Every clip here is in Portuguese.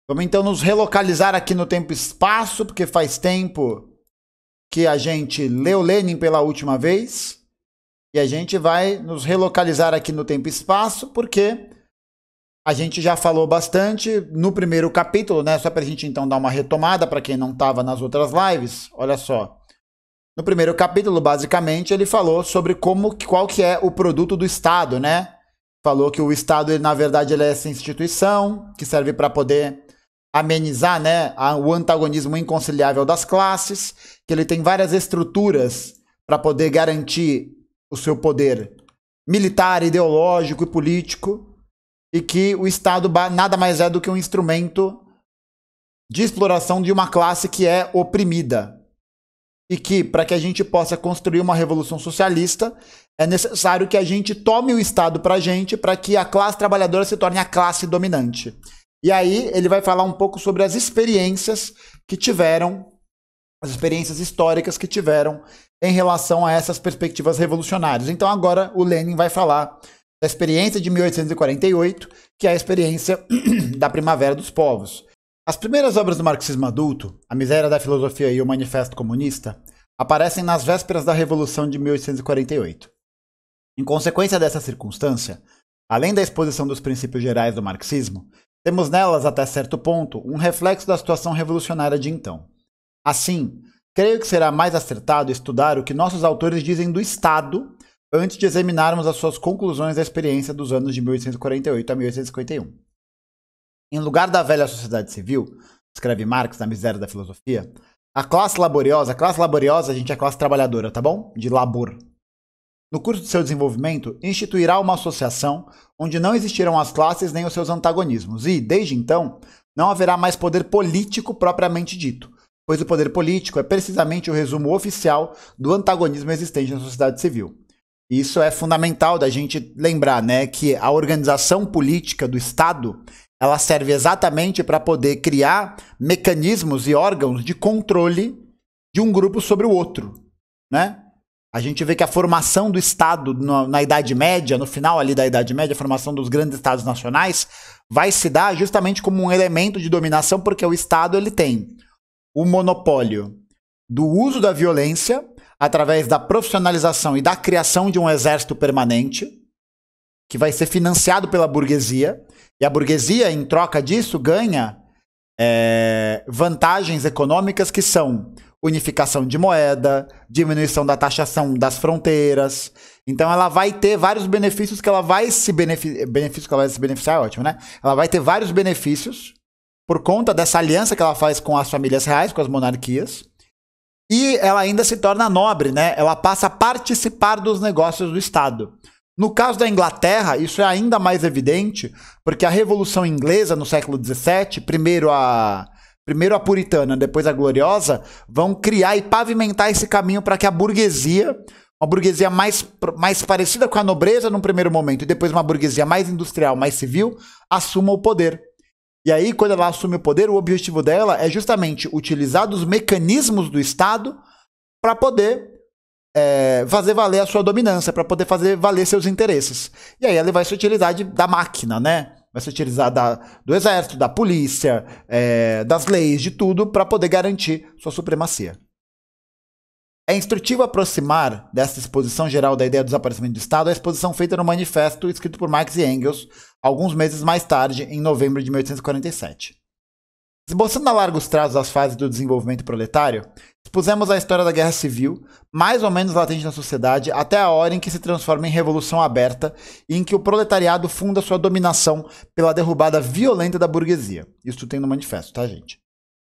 Vamos então nos relocalizar aqui no tempo e espaço, porque faz tempo que a gente leu Lenin pela última vez. E a gente vai nos relocalizar aqui no tempo e espaço, porque a gente já falou bastante no primeiro capítulo, né? Só para a gente então dar uma retomada para quem não estava nas outras lives. Olha só. No primeiro capítulo, basicamente, ele falou sobre qual que é o produto do Estado, né? Falou que o Estado, ele, na verdade, ele é essa instituição que serve para poder amenizar, né, o antagonismo inconciliável das classes, que ele tem várias estruturas para poder garantir o seu poder militar, ideológico e político, e que o Estado nada mais é do que um instrumento de exploração de uma classe que é oprimida. E que, para que a gente possa construir uma revolução socialista, é necessário que a gente tome o Estado para a gente, para que a classe trabalhadora se torne a classe dominante. E aí ele vai falar um pouco sobre as experiências que tiveram, as experiências históricas que tiveram em relação a essas perspectivas revolucionárias. Então agora o Lenin vai falar da experiência de 1848, que é a experiência da Primavera dos Povos. As primeiras obras do marxismo adulto, A Miséria da Filosofia e o Manifesto Comunista, aparecem nas vésperas da Revolução de 1848. Em consequência dessa circunstância, além da exposição dos princípios gerais do marxismo, temos nelas, até certo ponto, um reflexo da situação revolucionária de então. Assim, creio que será mais acertado estudar o que nossos autores dizem do Estado antes de examinarmos as suas conclusões da experiência dos anos de 1848 a 1851. Em lugar da velha sociedade civil, escreve Marx na Miséria da Filosofia, a classe laboriosa, a gente é a classe trabalhadora, tá bom? De labor. No curso de seu desenvolvimento, instituirá uma associação onde não existirão as classes nem os seus antagonismos e, desde então, não haverá mais poder político propriamente dito, pois o poder político é precisamente o resumo oficial do antagonismo existente na sociedade civil. E isso é fundamental da gente lembrar, né, que a organização política do Estado, ela serve exatamente para poder criar mecanismos e órgãos de controle de um grupo sobre o outro, né? A gente vê que a formação do Estado na Idade Média, no final ali da Idade Média, a formação dos grandes Estados nacionais, vai se dar justamente como um elemento de dominação, porque o Estado ele tem o monopólio do uso da violência através da profissionalização e da criação de um exército permanente, que vai ser financiado pela burguesia, e a burguesia, em troca disso, ganha vantagens econômicas que são unificação de moeda, diminuição da taxação das fronteiras. Então ela vai ter vários benefícios que ela vai se beneficiar, é ótimo, né? Ela vai ter vários benefícios por conta dessa aliança que ela faz com as famílias reais, com as monarquias. E ela ainda se torna nobre, né? Ela passa a participar dos negócios do Estado. No caso da Inglaterra, isso é ainda mais evidente, porque a Revolução Inglesa no século XVII, primeiro a puritana, depois a gloriosa, vão criar e pavimentar esse caminho para que a burguesia, uma burguesia mais parecida com a nobreza num primeiro momento, e depois uma burguesia mais industrial, mais civil, assuma o poder. E aí, quando ela assume o poder, o objetivo dela é justamente utilizar dos mecanismos do Estado para poder fazer valer a sua dominância, para poder fazer valer seus interesses. E aí ela vai se utilizar da máquina, né? Vai se utilizar do exército, da polícia, das leis, de tudo, para poder garantir sua supremacia. É instrutivo aproximar dessa exposição geral da ideia do desaparecimento do Estado a exposição feita no manifesto escrito por Marx e Engels, alguns meses mais tarde, em novembro de 1847. Esboçando a largos trazos as fases do desenvolvimento proletário, expusemos a história da Guerra Civil, mais ou menos latente na sociedade, até a hora em que se transforma em revolução aberta e em que o proletariado funda sua dominação pela derrubada violenta da burguesia. Isso tem no manifesto, tá, gente?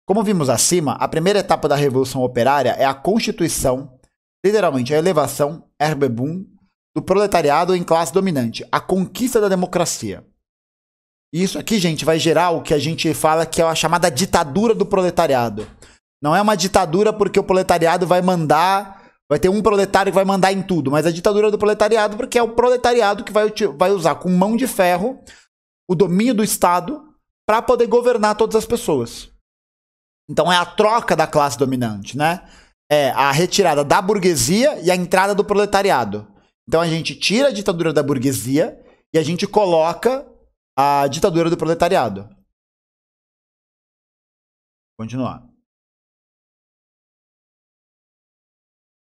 Como vimos acima, a primeira etapa da Revolução Operária é a constituição, literalmente a elevação, Erbebung, do proletariado em classe dominante, a conquista da democracia. E isso aqui, gente, vai gerar o que a gente fala que é a chamada ditadura do proletariado. Não é uma ditadura porque o proletariado vai mandar, vai ter um proletário que vai mandar em tudo, mas a ditadura do proletariado porque é o proletariado que vai usar com mão de ferro o domínio do Estado para poder governar todas as pessoas. Então é a troca da classe dominante, né? É a retirada da burguesia e a entrada do proletariado. Então a gente tira a ditadura da burguesia e a gente coloca a ditadura do proletariado. Continuar.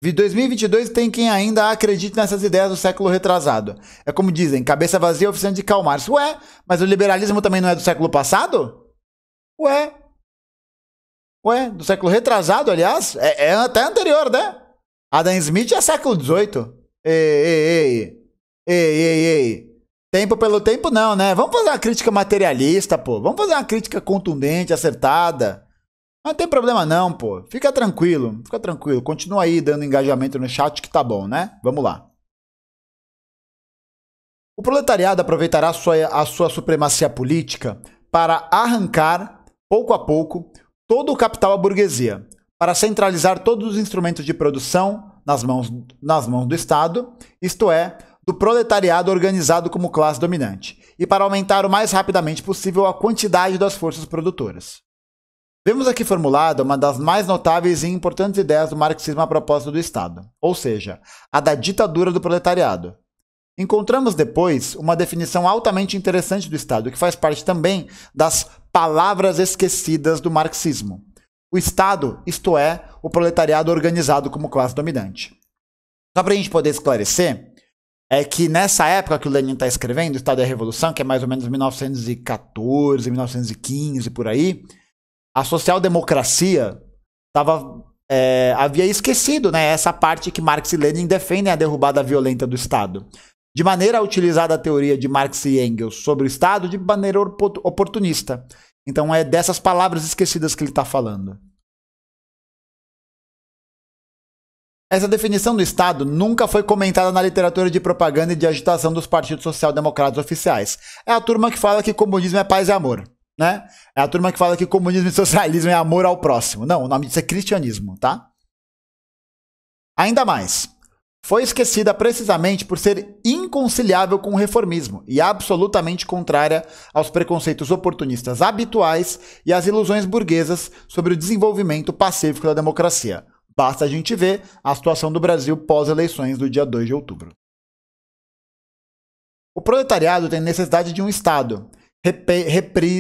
2022 tem quem ainda acredite nessas ideias do século retrasado. É como dizem, cabeça vazia oficina de Karl Marx. Ué, mas o liberalismo também não é do século passado? Ué, do século retrasado, aliás? É até anterior, né? Adam Smith é século XVIII. Ei. Tempo pelo tempo não, né? Vamos fazer uma crítica materialista, pô. Vamos fazer uma crítica contundente, acertada. Não tem problema não, pô. Fica tranquilo. Continua aí dando engajamento no chat que tá bom, né? Vamos lá. O proletariado aproveitará a sua supremacia política para arrancar, pouco a pouco, todo o capital à burguesia, para centralizar todos os instrumentos de produção nas mãos do Estado, isto é, do proletariado organizado como classe dominante, e para aumentar o mais rapidamente possível a quantidade das forças produtoras. Vemos aqui formulada uma das mais notáveis e importantes ideias do marxismo a propósito do Estado, ou seja, a da ditadura do proletariado. Encontramos depois uma definição altamente interessante do Estado, que faz parte também das palavras esquecidas do marxismo. O Estado, isto é, o proletariado organizado como classe dominante. Só para a gente poder esclarecer, é que nessa época que o Lenin está escrevendo, o Estado e a Revolução, que é mais ou menos 1914, 1915, por aí, a social-democracia havia esquecido, né, essa parte que Marx e Lenin defendem a derrubada violenta do Estado, de maneira a utilizar a teoria de Marx e Engels sobre o Estado de maneira oportunista. Então é dessas palavras esquecidas que ele está falando. Essa definição do Estado nunca foi comentada na literatura de propaganda e de agitação dos partidos social-democratas oficiais. É a turma que fala que comunismo é paz e amor. Né? É a turma que fala que comunismo e socialismo é amor ao próximo. Não, o nome disso é cristianismo, tá? Ainda mais, foi esquecida precisamente por ser inconciliável com o reformismo e absolutamente contrária aos preconceitos oportunistas habituais e às ilusões burguesas sobre o desenvolvimento pacífico da democracia. Basta a gente ver a situação do Brasil pós-eleições do dia 2 de outubro. O proletariado tem necessidade de um Estado.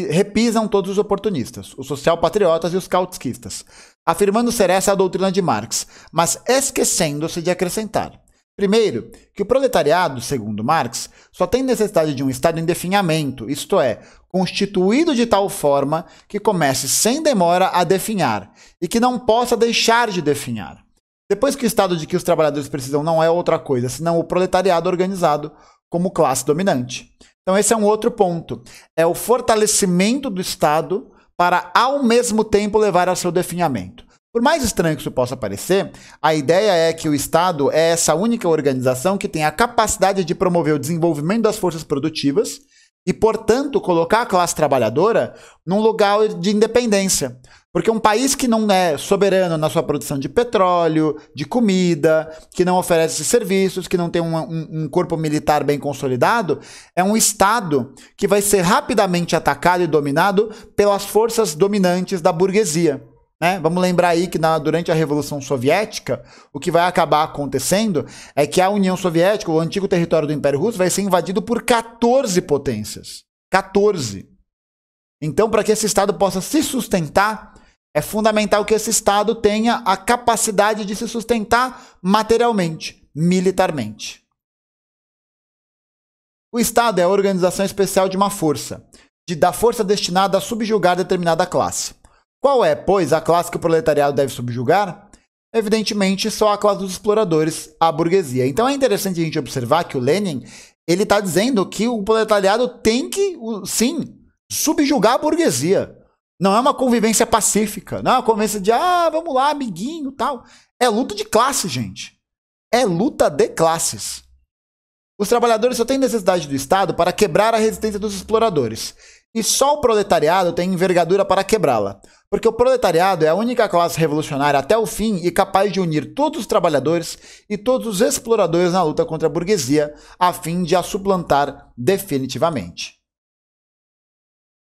Repisam todos os oportunistas, os social-patriotas e os cautskistas, afirmando ser essa a doutrina de Marx, mas esquecendo-se de acrescentar. Primeiro, que o proletariado, segundo Marx, só tem necessidade de um Estado em definhamento, isto é, constituído de tal forma que comece sem demora a definhar, e que não possa deixar de definhar. Depois que o Estado de que os trabalhadores precisam não é outra coisa, senão o proletariado organizado como classe dominante. Então esse é um outro ponto. É o fortalecimento do Estado para, ao mesmo tempo, levar ao seu definhamento. Por mais estranho que isso possa parecer, a ideia é que o Estado é essa única organização que tem a capacidade de promover o desenvolvimento das forças produtivas e, portanto, colocar a classe trabalhadora num lugar de independência. Porque um país que não é soberano na sua produção de petróleo, de comida, que não oferece serviços, que não tem um corpo militar bem consolidado, é um Estado que vai ser rapidamente atacado e dominado pelas forças dominantes da burguesia. Né? Vamos lembrar aí que durante a Revolução Soviética, o que vai acabar acontecendo é que a União Soviética, o antigo território do Império Russo, vai ser invadido por 14 potências. 14. Então, para que esse Estado possa se sustentar, é fundamental que esse Estado tenha a capacidade de se sustentar materialmente, militarmente. O Estado é a organização especial de uma força, da força destinada a subjugar determinada classe. Qual é, pois, a classe que o proletariado deve subjugar? Evidentemente, só a classe dos exploradores, a burguesia. Então é interessante a gente observar que o Lenin ele está dizendo que o proletariado tem que, sim, subjugar a burguesia. Não é uma convivência pacífica, não é uma convivência de, vamos lá, amiguinho, tal. É luta de classe, gente. É luta de classes. Os trabalhadores só têm necessidade do Estado para quebrar a resistência dos exploradores. E só o proletariado tem envergadura para quebrá-la. Porque o proletariado é a única classe revolucionária até o fim e capaz de unir todos os trabalhadores e todos os exploradores na luta contra a burguesia, a fim de a suplantar definitivamente.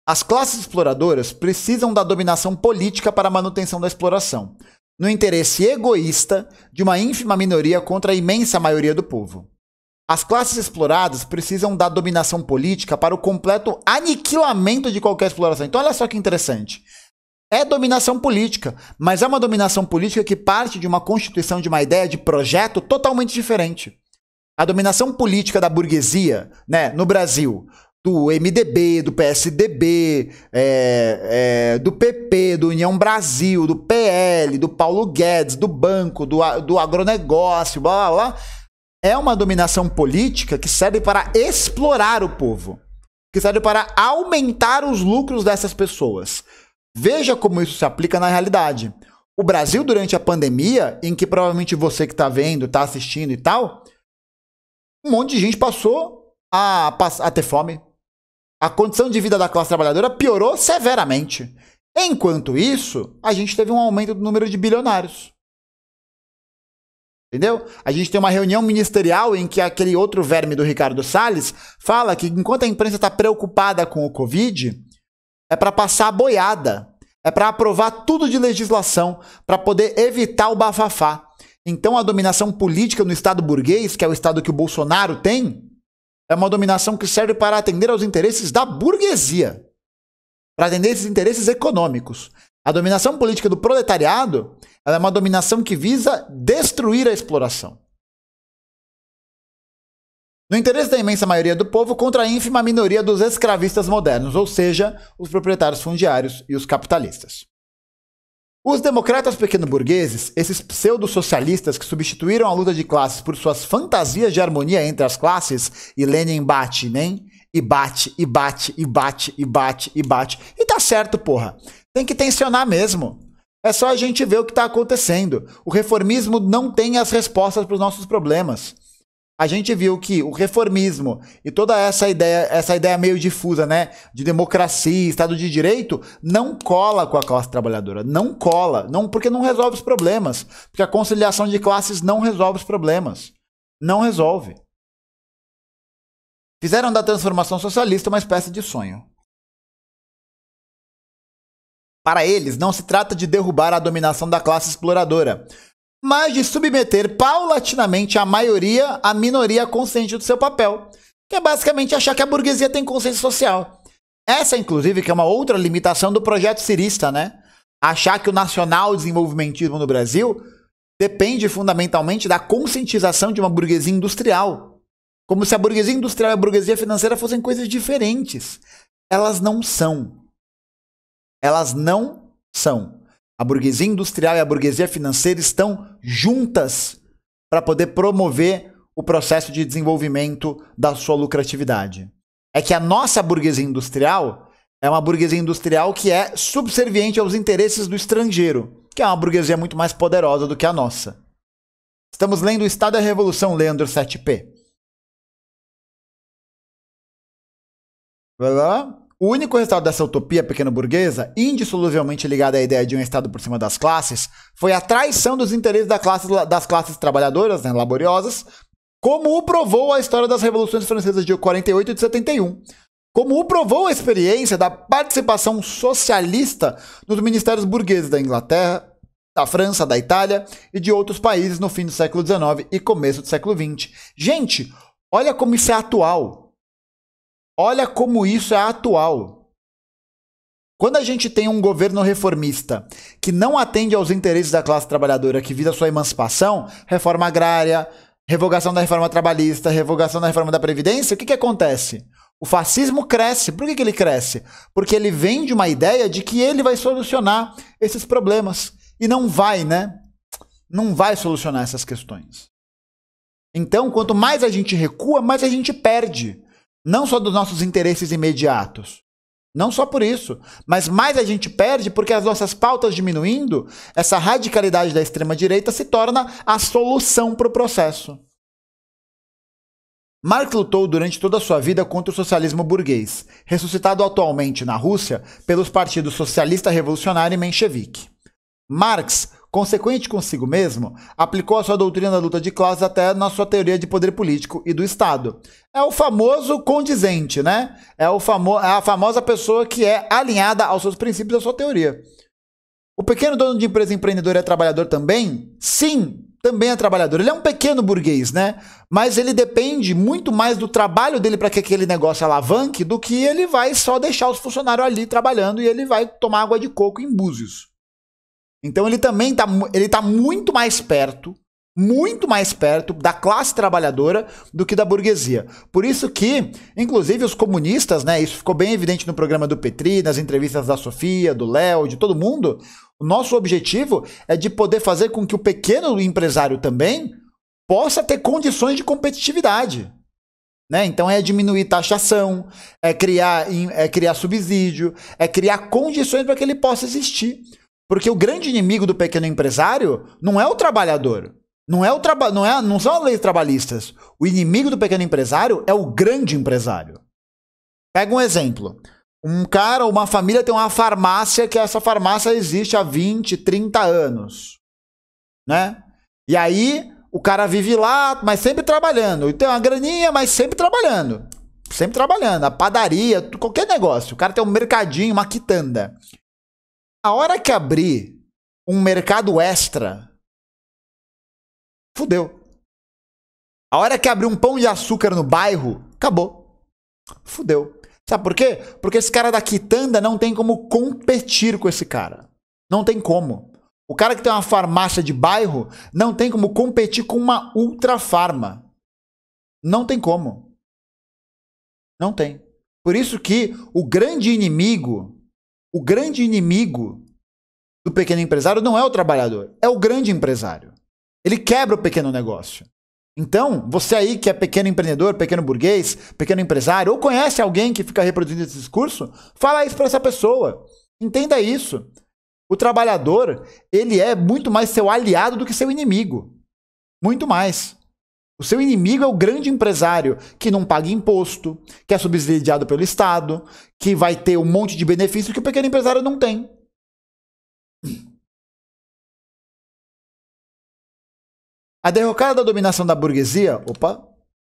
As classes exploradoras precisam da dominação política para a manutenção da exploração, no interesse egoísta de uma ínfima minoria contra a imensa maioria do povo. As classes exploradas precisam da dominação política para o completo aniquilamento de qualquer exploração. Então olha só que interessante. É dominação política, mas é uma dominação política que parte de uma constituição, de uma ideia de projeto totalmente diferente. A dominação política da burguesia, né, no Brasil, do MDB, do PSDB, do PP, do União Brasil, do PL, do Paulo Guedes, do banco, do agronegócio, blá blá blá, é uma dominação política que serve para explorar o povo, que serve para aumentar os lucros dessas pessoas. Veja como isso se aplica na realidade. O Brasil, durante a pandemia, em que provavelmente você que está vendo, está assistindo e tal, um monte de gente passou a ter fome. A condição de vida da classe trabalhadora piorou severamente. Enquanto isso, a gente teve um aumento do número de bilionários. Entendeu? A gente tem uma reunião ministerial em que aquele outro verme do Ricardo Salles fala que enquanto a imprensa está preocupada com o Covid, é para passar a boiada, é para aprovar tudo de legislação, para poder evitar o bafafá. Então a dominação política no Estado burguês, que é o Estado que o Bolsonaro tem, é uma dominação que serve para atender aos interesses da burguesia, para atender esses interesses econômicos. A dominação política do proletariado, ela é uma dominação que visa destruir a exploração. No interesse da imensa maioria do povo contra a ínfima minoria dos escravistas modernos, ou seja, os proprietários fundiários e os capitalistas. Os democratas pequeno-burgueses, esses pseudo-socialistas que substituíram a luta de classes por suas fantasias de harmonia entre as classes, e Lenin bate, nem? E bate, e bate, e bate, e bate, e bate. E tá certo, porra. Tem que tensionar mesmo. É só a gente ver o que tá acontecendo. O reformismo não tem as respostas para os nossos problemas. A gente viu que o reformismo e toda essa ideia meio difusa, né, de democracia, Estado de Direito, não cola com a classe trabalhadora. Não cola. Não, porque não resolve os problemas. Porque a conciliação de classes não resolve os problemas. Não resolve. Fizeram da transformação socialista uma espécie de sonho. Para eles, não se trata de derrubar a dominação da classe exploradora, mas de submeter paulatinamente a maioria à minoria consciente do seu papel, que é basicamente achar que a burguesia tem consciência social. Essa, inclusive, que é uma outra limitação do projeto cirista, né? Achar que o nacional desenvolvimentismo no Brasil depende fundamentalmente da conscientização de uma burguesia industrial. Como se a burguesia industrial e a burguesia financeira fossem coisas diferentes. Elas não são. Elas não são. A burguesia industrial e a burguesia financeira estão juntas para poder promover o processo de desenvolvimento da sua lucratividade. É que a nossa burguesia industrial é uma burguesia industrial que é subserviente aos interesses do estrangeiro, que é uma burguesia muito mais poderosa do que a nossa. Estamos lendo O Estado e a Revolução, Leandro 7P. Vai lá. O único resultado dessa utopia pequeno-burguesa, indissoluvelmente ligada à ideia de um Estado por cima das classes, foi a traição dos interesses das classes trabalhadoras, né, laboriosas, como o provou a história das revoluções francesas de 48 e de 71. Como o provou a experiência da participação socialista nos ministérios burgueses da Inglaterra, da França, da Itália e de outros países no fim do século XIX e começo do século XX. Gente, olha como isso é atual. Olha como isso é atual. Quando a gente tem um governo reformista que não atende aos interesses da classe trabalhadora, que visa sua emancipação, reforma agrária, revogação da reforma trabalhista, revogação da reforma da Previdência, o que acontece? O fascismo cresce. Por que ele cresce? Porque ele vem de uma ideia de que ele vai solucionar esses problemas. E não vai, né? Não vai solucionar essas questões. Então, quanto mais a gente recua, mais a gente perde. Não só dos nossos interesses imediatos. Não só por isso. Mas mais a gente perde porque as nossas pautas diminuindo, essa radicalidade da extrema-direita se torna a solução para o processo. Marx lutou durante toda a sua vida contra o socialismo burguês, ressuscitado atualmente na Rússia pelos partidos socialista revolucionário e menchevique. Marx, consequente consigo mesmo, aplicou a sua doutrina da luta de classes até na sua teoria de poder político e do Estado. É o famoso condizente, né? É a famosa pessoa que é alinhada aos seus princípios e à sua teoria. O pequeno dono de empresa empreendedor é trabalhador também? Sim, também é trabalhador. Ele é um pequeno burguês, né? Mas ele depende muito mais do trabalho dele para que aquele negócio alavanque do que ele vai só deixar os funcionários ali trabalhando e ele vai tomar água de coco em Búzios. Então ele também tá muito mais perto da classe trabalhadora do que da burguesia. Por isso que, inclusive, os comunistas, né, isso ficou bem evidente no programa do Petri, nas entrevistas da Sofia, do Léo, de todo mundo, o nosso objetivo é de poder fazer com que o pequeno empresário também possa ter condições de competitividade. Né? Então é diminuir taxação, é criar subsídio, é criar condições para que ele possa existir. Porque o grande inimigo do pequeno empresário não é o trabalhador, não são as leis trabalhistas. O inimigo do pequeno empresário é o grande empresário. Pega um exemplo. Um cara ou uma família tem uma farmácia que essa farmácia existe há 20, 30 anos. Né? E aí o cara vive lá, mas sempre trabalhando. E tem uma graninha, mas sempre trabalhando. Sempre trabalhando. A padaria, qualquer negócio. O cara tem um mercadinho, uma quitanda. A hora que abrir um mercado extra, fudeu. A hora que abrir um pão de açúcar no bairro, acabou. Fudeu. Sabe por quê? Porque esse cara da quitanda não tem como competir com esse cara. Não tem como. O cara que tem uma farmácia de bairro não tem como competir com uma ultra farma. Não tem como. Não tem. Por isso que o grande inimigo do pequeno empresário não é o trabalhador, é o grande empresário. Ele quebra o pequeno negócio. Então, você aí que é pequeno empreendedor, pequeno burguês, pequeno empresário, ou conhece alguém que fica reproduzindo esse discurso, fala isso para essa pessoa. Entenda isso. O trabalhador, ele é muito mais seu aliado do que seu inimigo. Muito mais. O seu inimigo é o grande empresário que não paga imposto, que é subsidiado pelo Estado, que vai ter um monte de benefício que o pequeno empresário não tem. A derrocada da dominação da burguesia,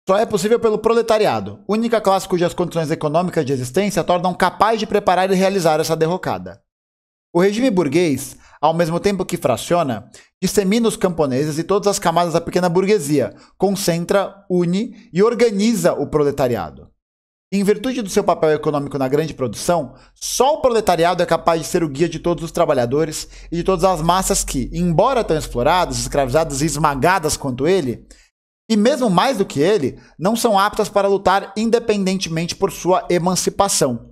só é possível pelo proletariado, única classe cujas condições econômicas de existência tornam capaz de preparar e realizar essa derrocada. O regime burguês, ao mesmo tempo que fraciona, dissemina os camponeses e todas as camadas da pequena burguesia, concentra, une e organiza o proletariado. Em virtude do seu papel econômico na grande produção, só o proletariado é capaz de ser o guia de todos os trabalhadores e de todas as massas que, embora tão exploradas, escravizadas e esmagadas quanto ele, e mesmo mais do que ele, não são aptas para lutar independentemente por sua emancipação.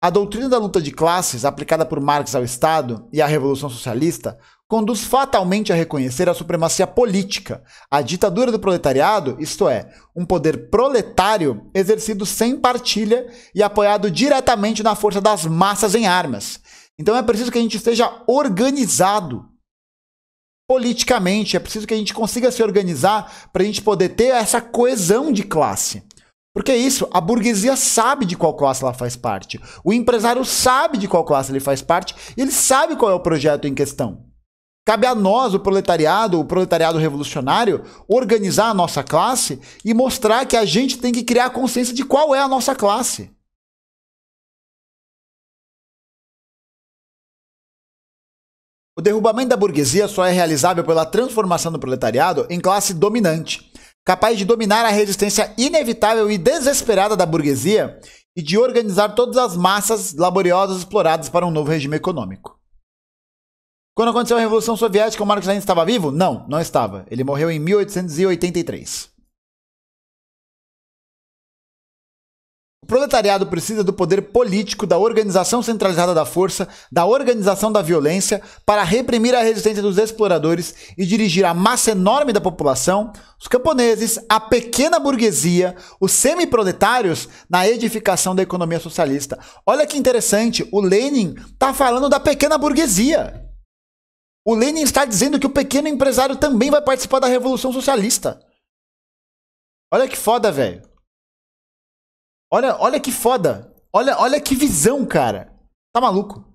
A doutrina da luta de classes, aplicada por Marx ao Estado e à Revolução Socialista, conduz fatalmente a reconhecer a supremacia política, a ditadura do proletariado, isto é, um poder proletário exercido sem partilha e apoiado diretamente na força das massas em armas. Então é preciso que a gente esteja organizado politicamente, é preciso que a gente consiga se organizar para a gente poder ter essa coesão de classe. Porque é isso, a burguesia sabe de qual classe ela faz parte, o empresário sabe de qual classe ele faz parte e ele sabe qual é o projeto em questão. Cabe a nós, o proletariado revolucionário, organizar a nossa classe e mostrar que a gente tem que criar a consciência de qual é a nossa classe. O derrubamento da burguesia só é realizável pela transformação do proletariado em classe dominante, capaz de dominar a resistência inevitável e desesperada da burguesia e de organizar todas as massas laboriosas exploradas para um novo regime econômico. Quando aconteceu a Revolução Soviética, o Marx ainda estava vivo? Não, não estava. Ele morreu em 1883. O proletariado precisa do poder político, da organização centralizada da força, da organização da violência, para reprimir a resistência dos exploradores e dirigir a massa enorme da população, os camponeses, a pequena burguesia, os semiproletários, na edificação da economia socialista. Olha que interessante, o Lenin está falando da pequena burguesia. O Lenin está dizendo que o pequeno empresário também vai participar da Revolução Socialista. Olha que foda, velho. Olha que foda. Olha que visão, cara. Tá maluco?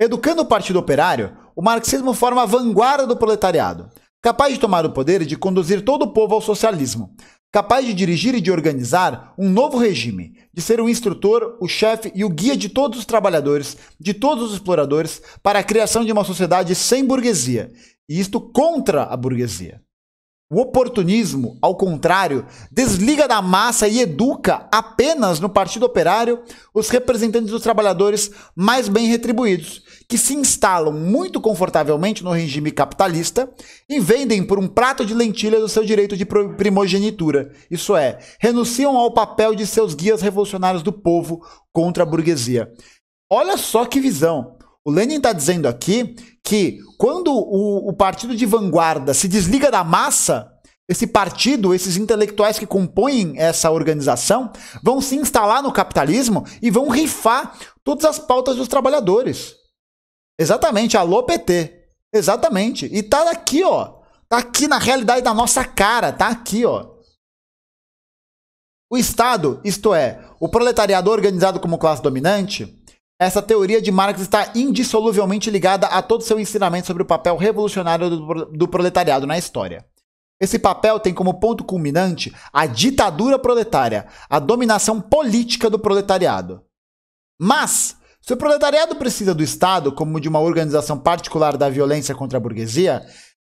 Educando o Partido Operário, o marxismo forma a vanguarda do proletariado, capaz de tomar o poder e de conduzir todo o povo ao socialismo, capaz de dirigir e de organizar um novo regime, de ser o instrutor, o chefe e o guia de todos os trabalhadores, de todos os exploradores, para a criação de uma sociedade sem burguesia, e isto contra a burguesia. O oportunismo, ao contrário, desliga da massa e educa apenas no Partido Operário os representantes dos trabalhadores mais bem retribuídos, que se instalam muito confortavelmente no regime capitalista e vendem por um prato de lentilha do seu direito de primogenitura, isso é, renunciam ao papel de seus guias revolucionários do povo contra a burguesia. Olha só que visão! O Lenin está dizendo aqui que quando o partido de vanguarda se desliga da massa, esse partido, esses intelectuais que compõem essa organização, vão se instalar no capitalismo e vão rifar todas as pautas dos trabalhadores. Exatamente, alô PT. Exatamente. E tá aqui, ó. Tá aqui na realidade da nossa cara, tá aqui, ó. O Estado, isto é, o proletariado organizado como classe dominante, essa teoria de Marx está indissoluvelmente ligada a todo seu ensinamento sobre o papel revolucionário do proletariado na história. Esse papel tem como ponto culminante a ditadura proletária, a dominação política do proletariado. Mas, se o proletariado precisa do Estado como de uma organização particular da violência contra a burguesia,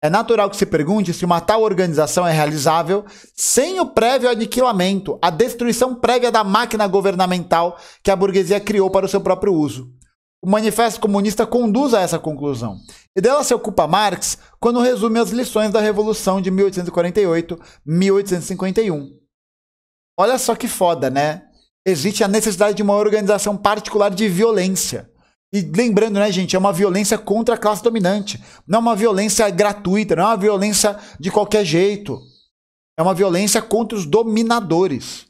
é natural que se pergunte se uma tal organização é realizável sem o prévio aniquilamento, a destruição prévia da máquina governamental que a burguesia criou para o seu próprio uso. O Manifesto Comunista conduz a essa conclusão, e dela se ocupa Marx quando resume as lições da Revolução de 1848-1851. Olha só que foda, né? Existe a necessidade de uma organização particular de violência. E lembrando, né, gente, é uma violência contra a classe dominante. Não é uma violência gratuita, não é uma violência de qualquer jeito. É uma violência contra os dominadores.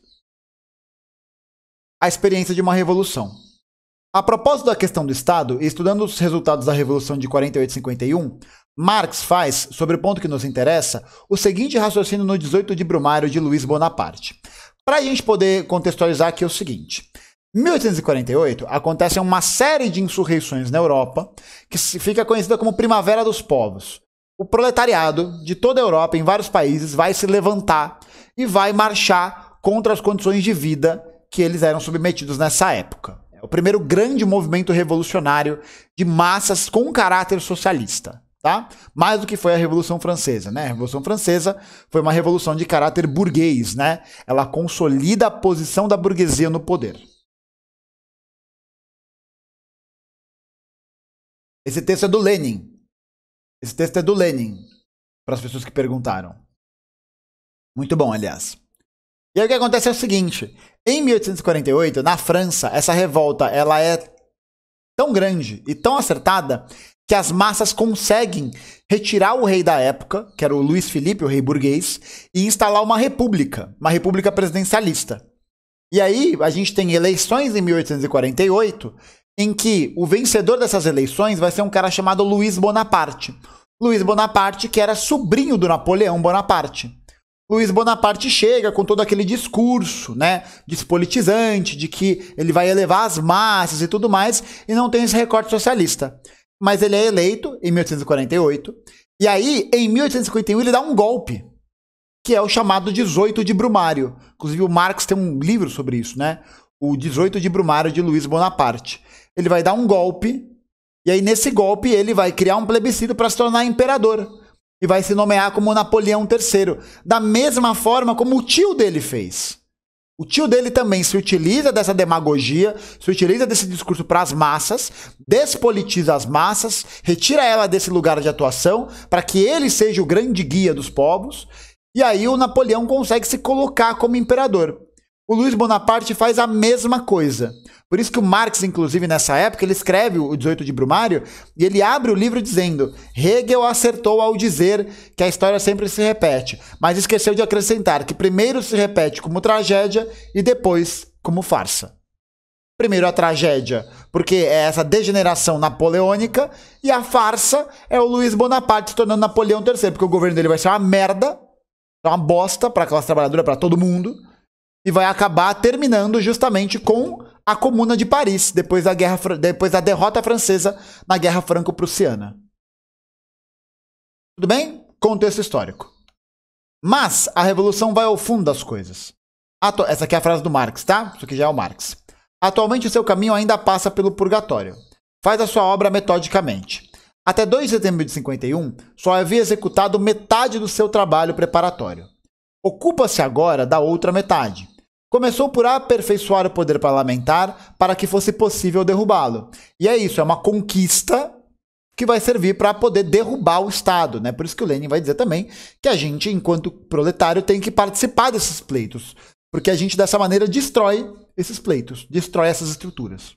A experiência de uma revolução. A propósito da questão do Estado, e estudando os resultados da Revolução de 48-51, Marx faz, sobre o ponto que nos interessa, o seguinte raciocínio no 18 de Brumário de Luiz Bonaparte. Para a gente poder contextualizar aqui o seguinte. Em 1848, acontece uma série de insurreições na Europa, que fica conhecida como Primavera dos Povos. O proletariado de toda a Europa, em vários países, vai se levantar e vai marchar contra as condições de vida que eles eram submetidos nessa época. É o primeiro grande movimento revolucionário de massas com caráter socialista. Tá? Mais do que foi a Revolução Francesa, né? A Revolução Francesa foi uma revolução de caráter burguês, né? Ela consolida a posição da burguesia no poder. Esse texto é do Lenin. Esse texto é do Lenin, para as pessoas que perguntaram. Muito bom, aliás. E aí o que acontece é o seguinte. Em 1848, na França, essa revolta ela é tão grande e tão acertada que as massas conseguem retirar o rei da época, que era o Luís Filipe, o rei burguês, e instalar uma república presidencialista. E aí a gente tem eleições em 1848, em que o vencedor dessas eleições vai ser um cara chamado Luiz Bonaparte. Luiz Bonaparte, que era sobrinho do Napoleão Bonaparte. Luiz Bonaparte chega com todo aquele discurso, né, despolitizante, de que ele vai elevar as massas e tudo mais, e não tem esse recorte socialista. Mas ele é eleito em 1848, e aí, em 1851, ele dá um golpe, que é o chamado 18 de Brumário. Inclusive, o Marx tem um livro sobre isso, né? O 18 de Brumário de Luiz Bonaparte. Ele vai dar um golpe, e aí nesse golpe ele vai criar um plebiscito para se tornar imperador. E vai se nomear como Napoleão III, da mesma forma como o tio dele fez. O tio dele também se utiliza dessa demagogia, se utiliza desse discurso para as massas, despolitiza as massas, retira ela desse lugar de atuação, para que ele seja o grande guia dos povos, e aí o Napoleão consegue se colocar como imperador. O Luiz Bonaparte faz a mesma coisa. Por isso que o Marx, inclusive, nessa época, ele escreve o 18 de Brumário e ele abre o livro dizendo: Hegel acertou ao dizer que a história sempre se repete, mas esqueceu de acrescentar que primeiro se repete como tragédia e depois como farsa. Primeiro a tragédia, porque é essa degeneração napoleônica, e a farsa é o Luiz Bonaparte se tornando Napoleão III, porque o governo dele vai ser uma merda, uma bosta para a classe trabalhadora, para todo mundo, e vai acabar terminando justamente com a Comuna de Paris, depois da derrota francesa na Guerra Franco-Prussiana. Tudo bem? Contexto histórico. Mas a revolução vai ao fundo das coisas. Essa aqui é a frase do Marx, tá? Isso aqui já é o Marx. Atualmente o seu caminho ainda passa pelo purgatório. Faz a sua obra metodicamente. Até 2 de setembro de 51, só havia executado metade do seu trabalho preparatório. Ocupa-se agora da outra metade. Começou por aperfeiçoar o poder parlamentar para que fosse possível derrubá-lo. E é isso, é uma conquista que vai servir para poder derrubar o Estado, né? Por isso que o Lenin vai dizer também que a gente, enquanto proletário, tem que participar desses pleitos, porque a gente, dessa maneira, destrói esses pleitos, destrói essas estruturas.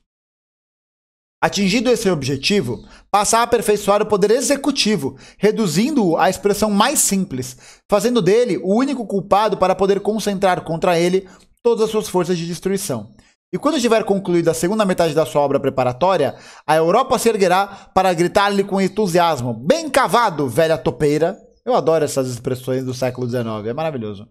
Atingido esse objetivo, passa a aperfeiçoar o poder executivo, reduzindo-o à expressão mais simples, fazendo dele o único culpado para poder concentrar contra ele todas as suas forças de destruição. E quando estiver concluída a segunda metade da sua obra preparatória, a Europa se erguerá para gritar-lhe com entusiasmo: bem cavado, velha topeira! Eu adoro essas expressões do século XIX, é maravilhoso.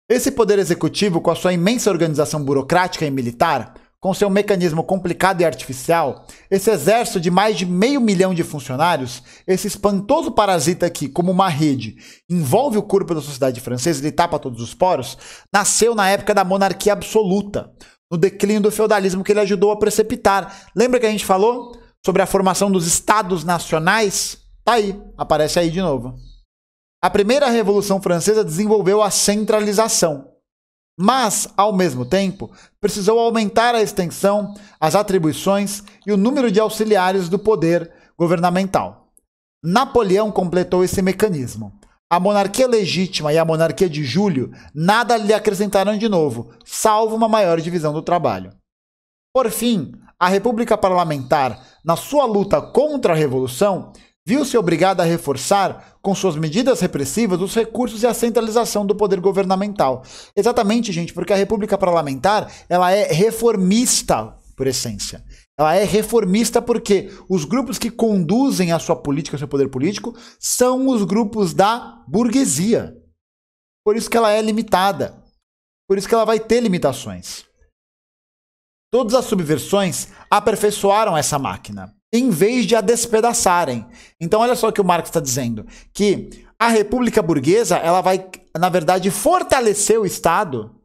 Esse poder executivo, com a sua imensa organização burocrática e militar, com seu mecanismo complicado e artificial, esse exército de mais de 500 mil de funcionários, esse espantoso parasita que, como uma rede, envolve o corpo da sociedade francesa e lhe tapa todos os poros, nasceu na época da monarquia absoluta, no declínio do feudalismo que ele ajudou a precipitar. Lembra que a gente falou sobre a formação dos estados nacionais? Tá aí, aparece aí de novo. A primeira Revolução Francesa desenvolveu a centralização, mas, ao mesmo tempo, precisou aumentar a extensão, as atribuições e o número de auxiliares do poder governamental. Napoleão completou esse mecanismo. A monarquia legítima e a monarquia de Júlio nada lhe acrescentaram de novo, salvo uma maior divisão do trabalho. Por fim, a República Parlamentar, na sua luta contra a Revolução, viu-se obrigada a reforçar, com suas medidas repressivas, os recursos e a centralização do poder governamental. Exatamente, gente, porque a República Parlamentar ela é reformista, por essência. Ela é reformista porque os grupos que conduzem a sua política, o seu poder político, são os grupos da burguesia. Por isso que ela é limitada. Por isso que ela vai ter limitações. Todas as subversões aperfeiçoaram essa máquina, em vez de a despedaçarem. Então, olha só o que o Marx está dizendo, que a República Burguesa ela vai, na verdade, fortalecer o Estado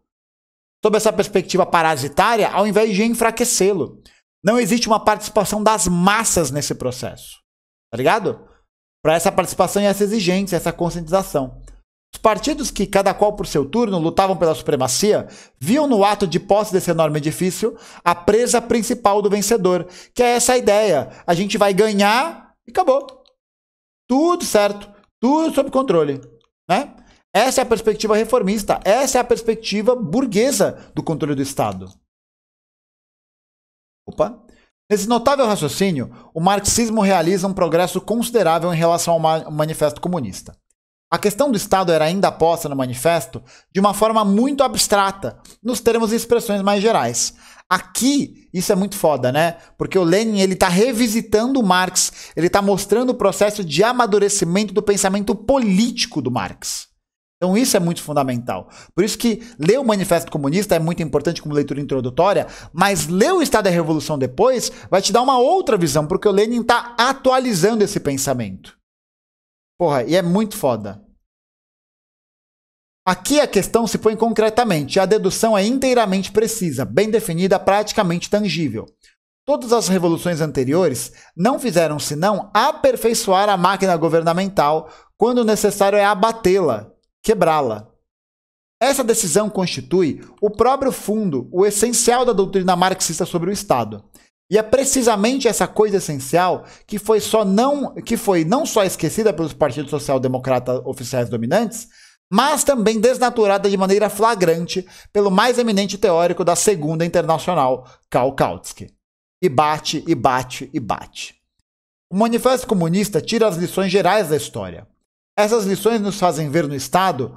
sob essa perspectiva parasitária, ao invés de enfraquecê-lo. Não existe uma participação das massas nesse processo, tá ligado? Para essa participação e essa exigência, essa conscientização. Os partidos que, cada qual por seu turno, lutavam pela supremacia, viam no ato de posse desse enorme edifício a presa principal do vencedor, que é essa ideia. A gente vai ganhar e acabou. Tudo certo, tudo sob controle, né? Essa é a perspectiva reformista, essa é a perspectiva burguesa do controle do Estado. Opa! Nesse notável raciocínio, o marxismo realiza um progresso considerável em relação ao Manifesto Comunista. A questão do Estado era ainda posta no manifesto de uma forma muito abstrata, nos termos e expressões mais gerais. Aqui, isso é muito foda, né? Porque o Lenin ele está revisitando o Marx, ele está mostrando o processo de amadurecimento do pensamento político do Marx. Então isso é muito fundamental. Por isso que ler o Manifesto Comunista é muito importante como leitura introdutória, mas ler o Estado e a Revolução depois vai te dar uma outra visão, porque o Lenin está atualizando esse pensamento. Porra, e é muito foda. Aqui a questão se põe concretamente, a dedução é inteiramente precisa, bem definida, praticamente tangível. Todas as revoluções anteriores não fizeram senão aperfeiçoar a máquina governamental quando necessário é abatê-la, quebrá-la. Essa decisão constitui o próprio fundo, o essencial da doutrina marxista sobre o Estado. E é precisamente essa coisa essencial que foi não só esquecida pelos partidos social-democratas oficiais dominantes, mas também desnaturada de maneira flagrante pelo mais eminente teórico da Segunda Internacional, Karl Kautsky. E bate, e bate, e bate. O Manifesto Comunista tira as lições gerais da história. Essas lições nos fazem ver no Estado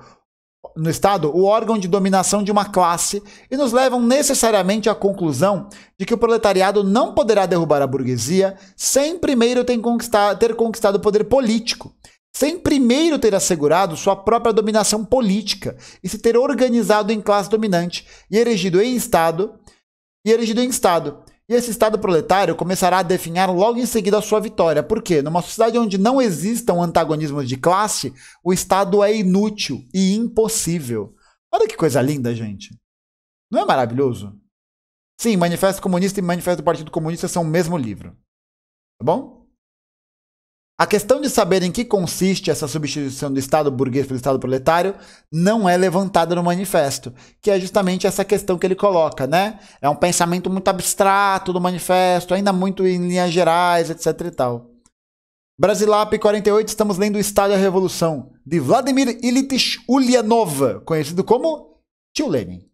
o órgão de dominação de uma classe e nos levam necessariamente à conclusão de que o proletariado não poderá derrubar a burguesia sem primeiro ter conquistado o poder político, sem primeiro ter assegurado sua própria dominação política e se ter organizado em classe dominante e erigido em Estado. E esse Estado proletário começará a definhar logo em seguida a sua vitória. Por quê? Numa sociedade onde não existam antagonismos de classe, o Estado é inútil e impossível. Olha que coisa linda, gente. Não é maravilhoso? Sim, Manifesto Comunista e Manifesto do Partido Comunista são o mesmo livro. Tá bom? A questão de saber em que consiste essa substituição do Estado burguês pelo Estado proletário não é levantada no manifesto, que é justamente essa questão que ele coloca, né? É um pensamento muito abstrato do manifesto, ainda muito em linhas gerais, etc e tal. Brasilap 48, estamos lendo O Estado e a Revolução, de Vladimir Ilyich Ulyanov, conhecido como Tio Lenin.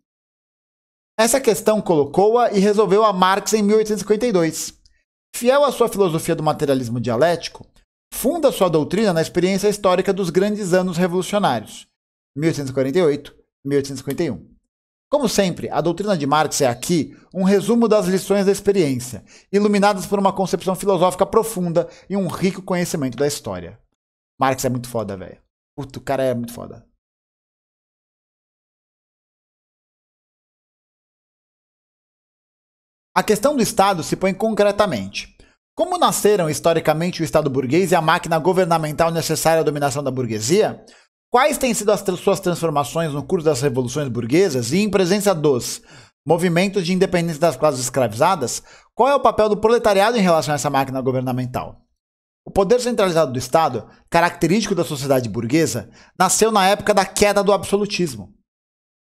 Essa questão colocou-a e resolveu a Marx em 1852. Fiel à sua filosofia do materialismo dialético, funda sua doutrina na experiência histórica dos grandes anos revolucionários, 1848-1851. Como sempre, a doutrina de Marx é aqui um resumo das lições da experiência, iluminadas por uma concepção filosófica profunda e um rico conhecimento da história. Marx é muito foda, velho. Puta, o cara é muito foda. A questão do Estado se põe concretamente. Como nasceram historicamente o Estado burguês e a máquina governamental necessária à dominação da burguesia? Quais têm sido as suas transformações no curso das revoluções burguesas e em presença dos movimentos de independência das classes escravizadas? Qual é o papel do proletariado em relação a essa máquina governamental? O poder centralizado do Estado, característico da sociedade burguesa, nasceu na época da queda do absolutismo.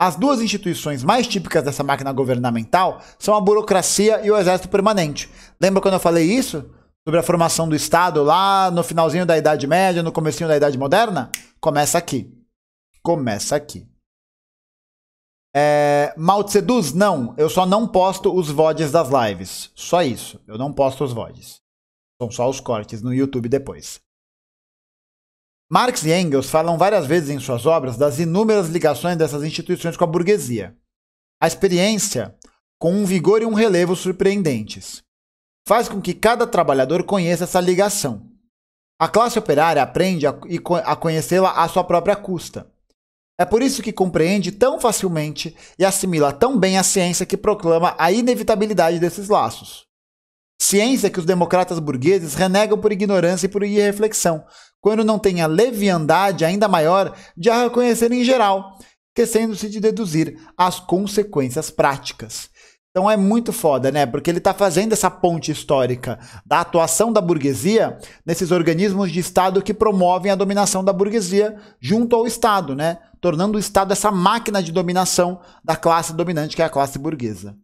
As duas instituições mais típicas dessa máquina governamental são a burocracia e o exército permanente. Lembra quando eu falei isso? Sobre a formação do Estado lá no finalzinho da Idade Média, no comecinho da Idade Moderna? Começa aqui. Começa aqui. Mao Tse Tung? Não, eu só não posto os VODs das lives. Só isso, eu não posto os VODs. São só os cortes no YouTube depois. Marx e Engels falam várias vezes em suas obras das inúmeras ligações dessas instituições com a burguesia. A experiência, com um vigor e um relevo surpreendentes, faz com que cada trabalhador conheça essa ligação. A classe operária aprende a conhecê-la à sua própria custa. É por isso que compreende tão facilmente e assimila tão bem a ciência que proclama a inevitabilidade desses laços. Ciência que os democratas burgueses renegam por ignorância e por irreflexão, quando não têm a leviandade ainda maior de a reconhecer em geral, esquecendo-se de deduzir as consequências práticas. Então é muito foda, né? Porque ele está fazendo essa ponte histórica da atuação da burguesia nesses organismos de Estado que promovem a dominação da burguesia junto ao Estado, né? Tornando o Estado essa máquina de dominação da classe dominante, que é a classe burguesa.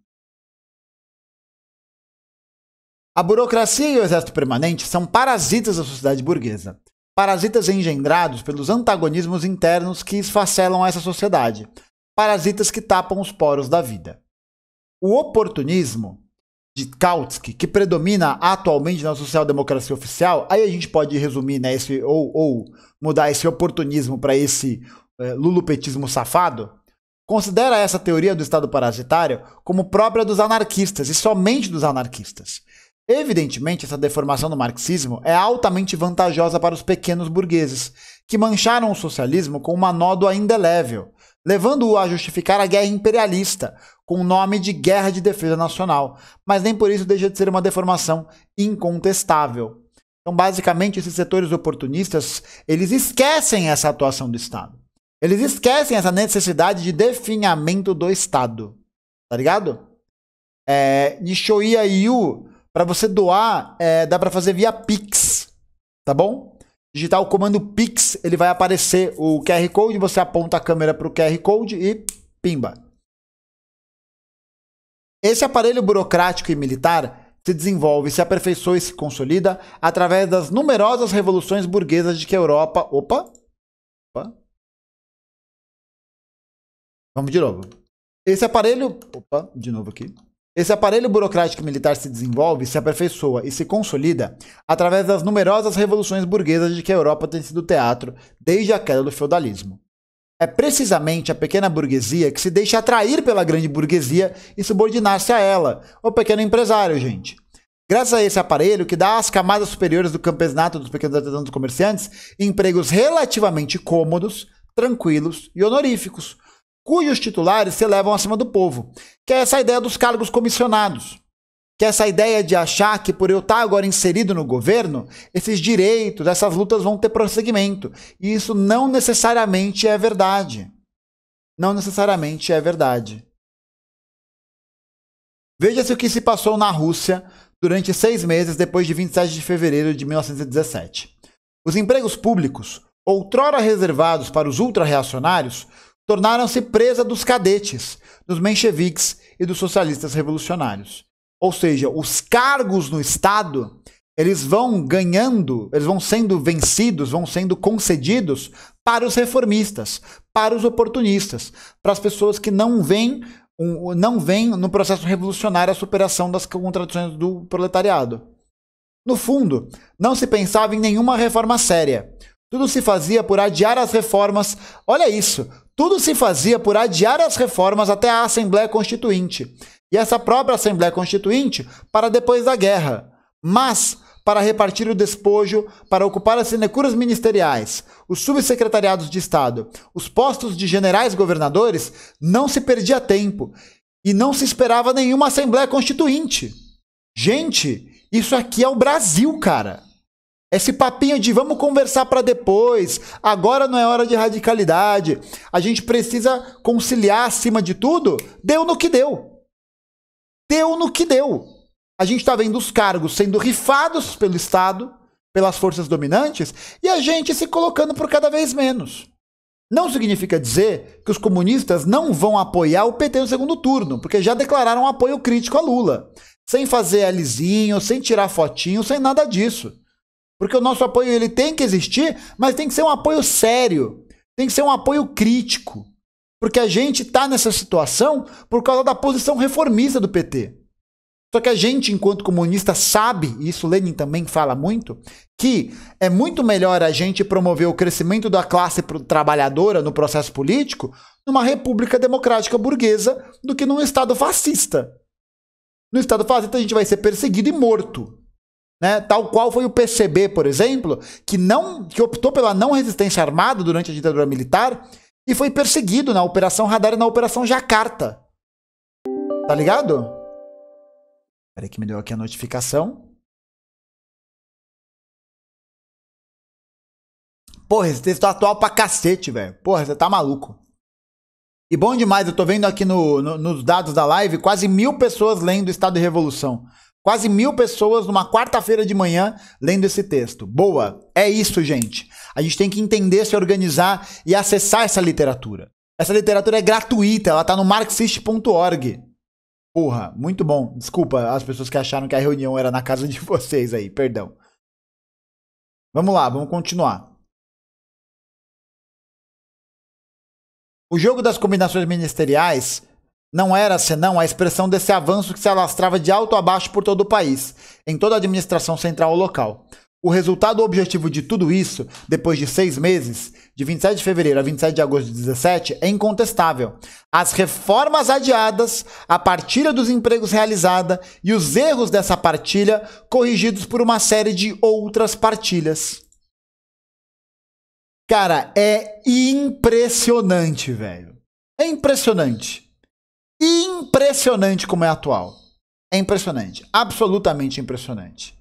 A burocracia e o exército permanente são parasitas da sociedade burguesa. Parasitas engendrados pelos antagonismos internos que esfacelam essa sociedade. Parasitas que tapam os poros da vida. O oportunismo de Kautsky, que predomina atualmente na social-democracia oficial, aí a gente pode resumir, né, ou mudar esse oportunismo para esse lulupetismo safado, considera essa teoria do Estado parasitário como própria dos anarquistas, e somente dos anarquistas. Evidentemente, essa deformação do marxismo é altamente vantajosa para os pequenos burgueses, que mancharam o socialismo com uma nódoa indelével, levando-o a justificar a guerra imperialista, com o nome de Guerra de Defesa Nacional, mas nem por isso deixa de ser uma deformação incontestável. Então, basicamente, esses setores oportunistas, eles esquecem essa atuação do Estado. Eles esquecem essa necessidade de definhamento do Estado. Tá ligado? Nishoya Yu, para você doar, dá para fazer via Pix, tá bom? Digitar o comando Pix, ele vai aparecer o QR Code, você aponta a câmera para o QR Code e pimba. Esse aparelho burocrático e militar se desenvolve, se aperfeiçoa e se consolida através das numerosas revoluções burguesas de que a Europa... Opa! Vamos de novo. Esse aparelho... Opa, de novo aqui. Esse aparelho burocrático e militar se desenvolve, se aperfeiçoa e se consolida através das numerosas revoluções burguesas de que a Europa tem sido teatro desde a queda do feudalismo. É precisamente a pequena burguesia que se deixa atrair pela grande burguesia e subordinar-se a ela, o pequeno empresário, gente. Graças a esse aparelho que dá às camadas superiores do campesinato, dos pequenos artesãos e comerciantes, empregos relativamente cômodos, tranquilos e honoríficos, cujos titulares se elevam acima do povo, que é essa ideia dos cargos comissionados, que é essa ideia de achar que por eu estar agora inserido no governo, esses direitos, essas lutas vão ter prosseguimento. E isso não necessariamente é verdade. Não necessariamente é verdade. Veja-se o que se passou na Rússia durante 6 meses depois de 27 de fevereiro de 1917. Os empregos públicos, outrora reservados para os ultra-reacionários, tornaram-se presa dos cadetes, dos mencheviques e dos socialistas revolucionários. Ou seja, os cargos no Estado, eles vão ganhando, eles vão sendo vencidos, vão sendo concedidos para os reformistas, para os oportunistas, para as pessoas que não veem no processo revolucionário a superação das contradições do proletariado. No fundo, não se pensava em nenhuma reforma séria. Tudo se fazia por adiar as reformas. Olha isso! Tudo se fazia por adiar as reformas até a Assembleia Constituinte. E essa própria Assembleia Constituinte para depois da guerra. Mas para repartir o despojo, para ocupar as sinecuras ministeriais, os subsecretariados de Estado, os postos de generais governadores, não se perdia tempo. E não se esperava nenhuma Assembleia Constituinte. Gente, isso aqui é o Brasil, cara. Esse papinho de vamos conversar para depois, agora não é hora de radicalidade, a gente precisa conciliar acima de tudo, deu no que deu. Deu no que deu. A gente está vendo os cargos sendo rifados pelo Estado, pelas forças dominantes, e a gente se colocando por cada vez menos. Não significa dizer que os comunistas não vão apoiar o PT no segundo turno, porque já declararam um apoio crítico a Lula. Sem fazer Lzinho, sem tirar fotinho, sem nada disso. Porque o nosso apoio ele tem que existir, mas tem que ser um apoio sério. Tem que ser um apoio crítico. Porque a gente está nessa situação por causa da posição reformista do PT. Só que a gente, enquanto comunista, sabe, e isso Lenin também fala muito, que é muito melhor a gente promover o crescimento da classe trabalhadora no processo político numa república democrática burguesa do que num Estado fascista. No Estado fascista a gente vai ser perseguido e morto. Né? Tal qual foi o PCB, por exemplo, que optou pela não resistência armada durante a ditadura militar e foi perseguido na Operação Radar e na Operação Jacarta. Tá ligado? Peraí que me deu aqui a notificação. Porra, esse texto tá atual pra cacete, velho. Porra, você tá maluco. E bom demais, eu tô vendo aqui nos dados da live, quase 1000 pessoas lendo Estado e Revolução. Quase 1000 pessoas numa quarta-feira de manhã lendo esse texto. Boa, é isso, gente. A gente tem que entender, se organizar e acessar essa literatura. Essa literatura é gratuita, ela tá no marxist.org. Porra, muito bom. Desculpa as pessoas que acharam que a reunião era na casa de vocês aí, perdão. Vamos lá, vamos continuar. O jogo das combinações ministeriais não era senão a expressão desse avanço que se alastrava de alto a baixo por todo o país, em toda a administração central ou local. O resultado objetivo de tudo isso, depois de 6 meses, de 27 de fevereiro a 27 de agosto de 17, é incontestável. As reformas adiadas, a partilha dos empregos realizada e os erros dessa partilha corrigidos por uma série de outras partilhas. Cara, é impressionante, velho. É impressionante. Impressionante como é atual. É impressionante. Absolutamente impressionante.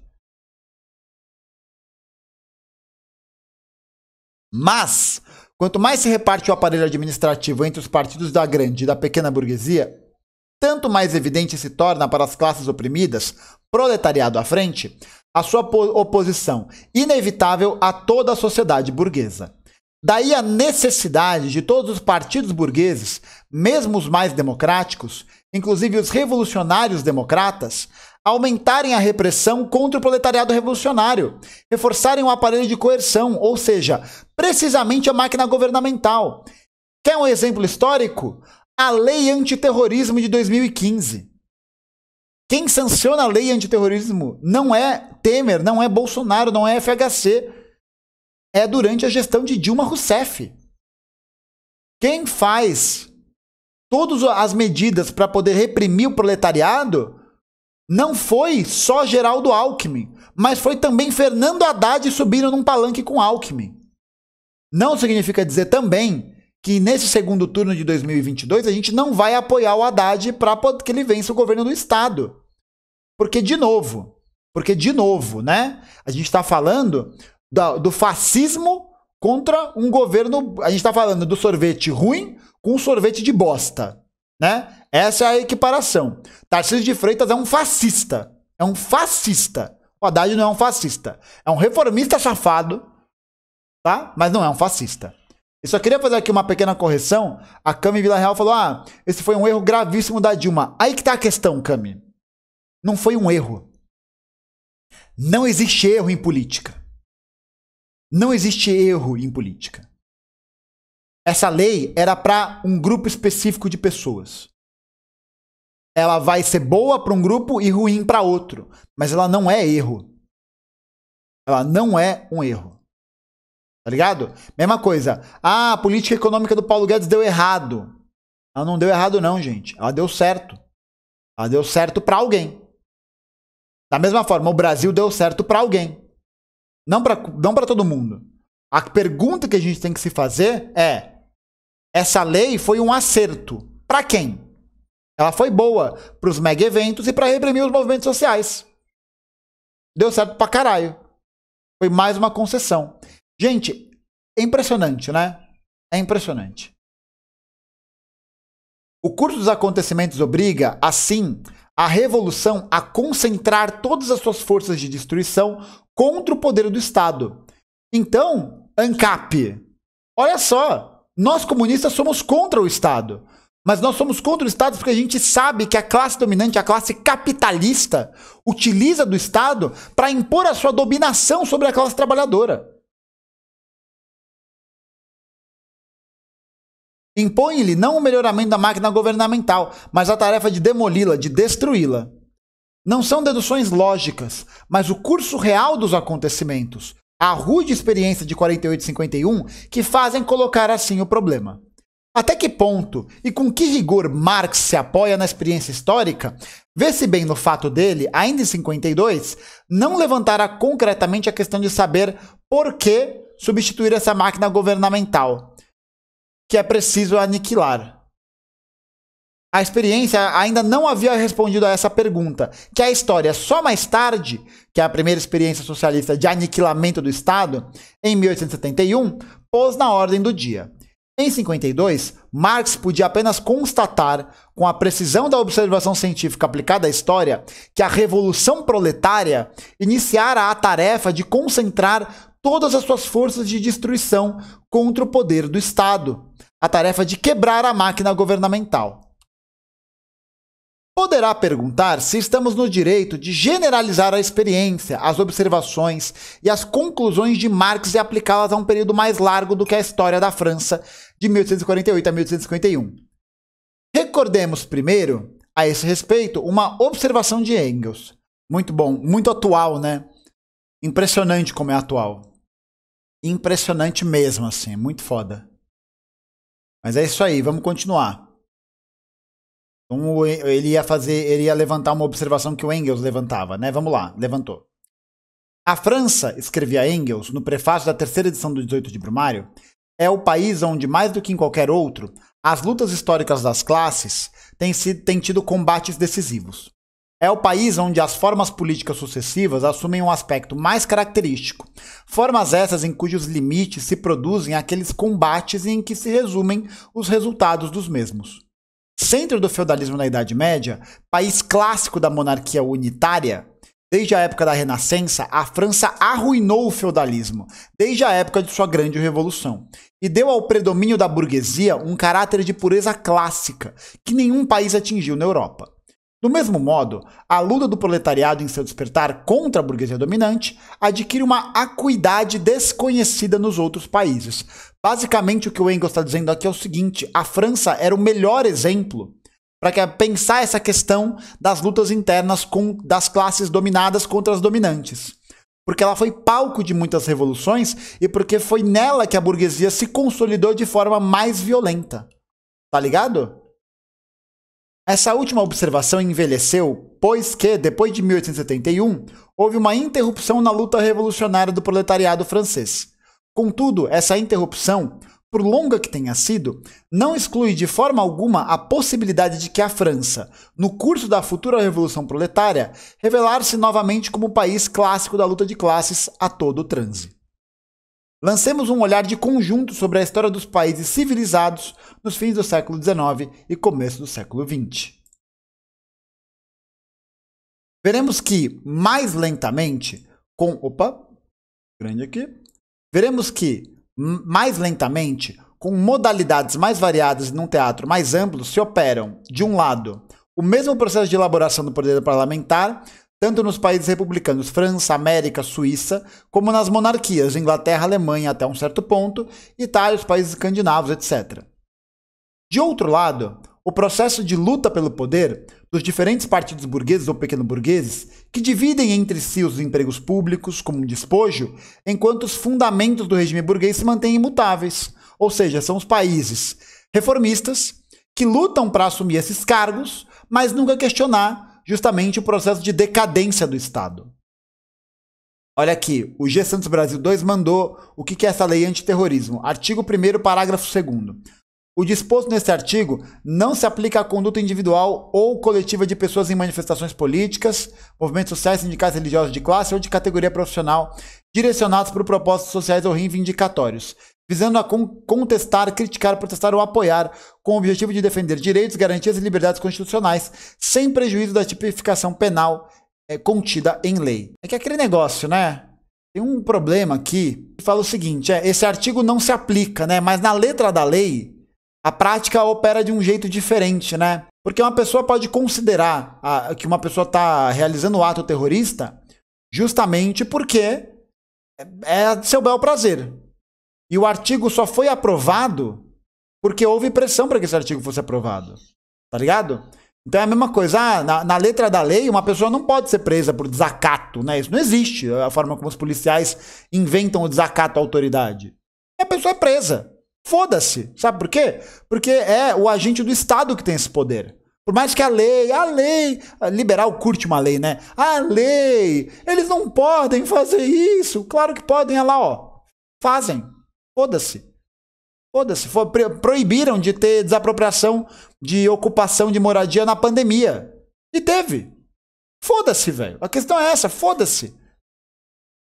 Mas, quanto mais se reparte o aparelho administrativo entre os partidos da grande e da pequena burguesia, tanto mais evidente se torna para as classes oprimidas, proletariado à frente, a sua oposição inevitável a toda a sociedade burguesa. Daí a necessidade de todos os partidos burgueses, mesmo os mais democráticos, inclusive os revolucionários democratas, aumentarem a repressão contra o proletariado revolucionário, reforçarem o aparelho de coerção, ou seja, precisamente a máquina governamental. Quer um exemplo histórico? A Lei Antiterrorismo de 2015. Quem sanciona a Lei Antiterrorismo não é Temer, não é Bolsonaro, não é FHC. É durante a gestão de Dilma Rousseff. Quem faz todas as medidas para poder reprimir o proletariado não foi só Geraldo Alckmin, mas foi também Fernando Haddad subindo num palanque com Alckmin. Não significa dizer também que nesse segundo turno de 2022 a gente não vai apoiar o Haddad para que ele vença o governo do Estado. Porque, de novo, né? A gente está falando do fascismo contra um governo... A gente está falando do sorvete ruim com um sorvete de bosta, né? Essa é a equiparação. Tarcísio de Freitas é um fascista. É um fascista. O Haddad não é um fascista. É um reformista safado tá? Mas não é um fascista. Eu só queria fazer aqui uma pequena correção. A Cami Villarreal falou, esse foi um erro gravíssimo da Dilma. Aí que tá a questão, Cami. Não foi um erro. Não existe erro em política. Não existe erro em política. Essa lei era para um grupo específico de pessoas. Ela vai ser boa para um grupo e ruim para outro. Mas ela não é erro. Ela não é um erro. Tá ligado? Mesma coisa. A política econômica do Paulo Guedes deu errado. Ela não deu errado não, gente. Ela deu certo. Ela deu certo para alguém. Da mesma forma, o Brasil deu certo para alguém. Não para todo mundo. A pergunta que a gente tem que se fazer é: essa lei foi um acerto. Para quem? Ela foi boa para os mega eventos e para reprimir os movimentos sociais. Deu certo pra caralho. Foi mais uma concessão. Gente, é impressionante, né? É impressionante. O curso dos acontecimentos obriga, assim, a revolução a concentrar todas as suas forças de destruição contra o poder do Estado. Então, ANCAP, olha só, nós comunistas somos contra o Estado. Mas nós somos contra o Estado porque a gente sabe que a classe dominante, a classe capitalista, utiliza do Estado para impor a sua dominação sobre a classe trabalhadora. Impõe-lhe não o melhoramento da máquina governamental, mas a tarefa de demoli-la, de destruí-la. Não são deduções lógicas, mas o curso real dos acontecimentos, a rude experiência de 48 e 51, que fazem colocar assim o problema. Até que ponto e com que rigor Marx se apoia na experiência histórica, vê-se bem no fato dele, ainda em 52, não levantar concretamente a questão de saber por que substituir essa máquina governamental, que é preciso aniquilar. A experiência ainda não havia respondido a essa pergunta, que a história só mais tarde, que é a primeira experiência socialista de aniquilamento do Estado, em 1871, pôs na ordem do dia. Em 52, Marx podia apenas constatar, com a precisão da observação científica aplicada à história, que a Revolução Proletária iniciara a tarefa de concentrar todas as suas forças de destruição contra o poder do Estado, a tarefa de quebrar a máquina governamental. Poderá perguntar se estamos no direito de generalizar a experiência, as observações e as conclusões de Marx e aplicá-las a um período mais largo do que a história da França de 1848 a 1851. Recordemos primeiro, a esse respeito, uma observação de Engels. Muito bom, muito atual, né? Impressionante como é atual. Impressionante mesmo, assim, muito foda. Mas é isso aí, vamos continuar. Então, ele ia levantar uma observação que o Engels levantava, né? Vamos lá, levantou. A França, escrevia Engels no prefácio da terceira edição do 18 de Brumário, é o país onde, mais do que em qualquer outro, as lutas históricas das classes têm tido combates decisivos. É o país onde as formas políticas sucessivas assumem um aspecto mais característico, formas essas em cujos limites se produzem aqueles combates e em que se resumem os resultados dos mesmos. Centro do feudalismo na Idade Média, país clássico da monarquia unitária, desde a época da Renascença, a França arruinou o feudalismo, desde a época de sua grande revolução, e deu ao predomínio da burguesia um caráter de pureza clássica, que nenhum país atingiu na Europa. Do mesmo modo, a luta do proletariado em seu despertar contra a burguesia dominante adquire uma acuidade desconhecida nos outros países. Basicamente, o que o Engels está dizendo aqui é o seguinte: a França era o melhor exemplo para pensar essa questão das lutas internas das classes dominadas contra as dominantes. Porque ela foi palco de muitas revoluções e porque foi nela que a burguesia se consolidou de forma mais violenta. Tá ligado? Essa última observação envelheceu, pois que, depois de 1871, houve uma interrupção na luta revolucionária do proletariado francês. Contudo, essa interrupção, por longa que tenha sido, não exclui de forma alguma a possibilidade de que a França, no curso da futura Revolução Proletária, revelar-se novamente como o país clássico da luta de classes a todo o transe. Lancemos um olhar de conjunto sobre a história dos países civilizados nos fins do século XIX e começo do século XX. Veremos que, mais lentamente, veremos que, mais lentamente, com modalidades mais variadas e num teatro mais amplo, se operam, de um lado, o mesmo processo de elaboração do poder parlamentar, tanto nos países republicanos, França, América, Suíça, como nas monarquias, Inglaterra, Alemanha até um certo ponto, Itália, os países escandinavos, etc. De outro lado, o processo de luta pelo poder dos diferentes partidos burgueses ou pequeno-burgueses, que dividem entre si os empregos públicos como um despojo, enquanto os fundamentos do regime burguês se mantêm imutáveis. Ou seja, são os países reformistas que lutam para assumir esses cargos, mas nunca questionar justamente o processo de decadência do Estado. Olha aqui, o G. Santos Brasil 2 mandou o que é essa lei antiterrorismo. Artigo 1º, parágrafo 2º. O disposto neste artigo não se aplica à conduta individual ou coletiva de pessoas em manifestações políticas, movimentos sociais, sindicais, religiosos de classe ou de categoria profissional, direcionados por propósitos sociais ou reivindicatórios, visando a contestar, criticar, protestar ou apoiar, com o objetivo de defender direitos, garantias e liberdades constitucionais, sem prejuízo da tipificação penal contida em lei. É que aquele negócio, né? Tem um problema aqui que fala o seguinte, esse artigo não se aplica, né? Mas na letra da lei, a prática opera de um jeito diferente, né? Porque uma pessoa pode considerar que uma pessoa está realizando o ato terrorista justamente porque é seu bel prazer. E o artigo só foi aprovado porque houve pressão para que esse artigo fosse aprovado. Tá ligado? Então é a mesma coisa. Na letra da lei, uma pessoa não pode ser presa por desacato, né? Isso não existe, a forma como os policiais inventam o desacato à autoridade. E a pessoa é presa. Foda-se. Sabe por quê? Porque é o agente do Estado que tem esse poder. Por mais que a lei, liberal curte uma lei, né? A lei, eles não podem fazer isso. Claro que podem, olha lá, ó. Fazem. Foda-se. Foda-se. Proibiram de ter desapropriação de ocupação de moradia na pandemia. E teve. Foda-se, velho. A questão é essa, foda-se.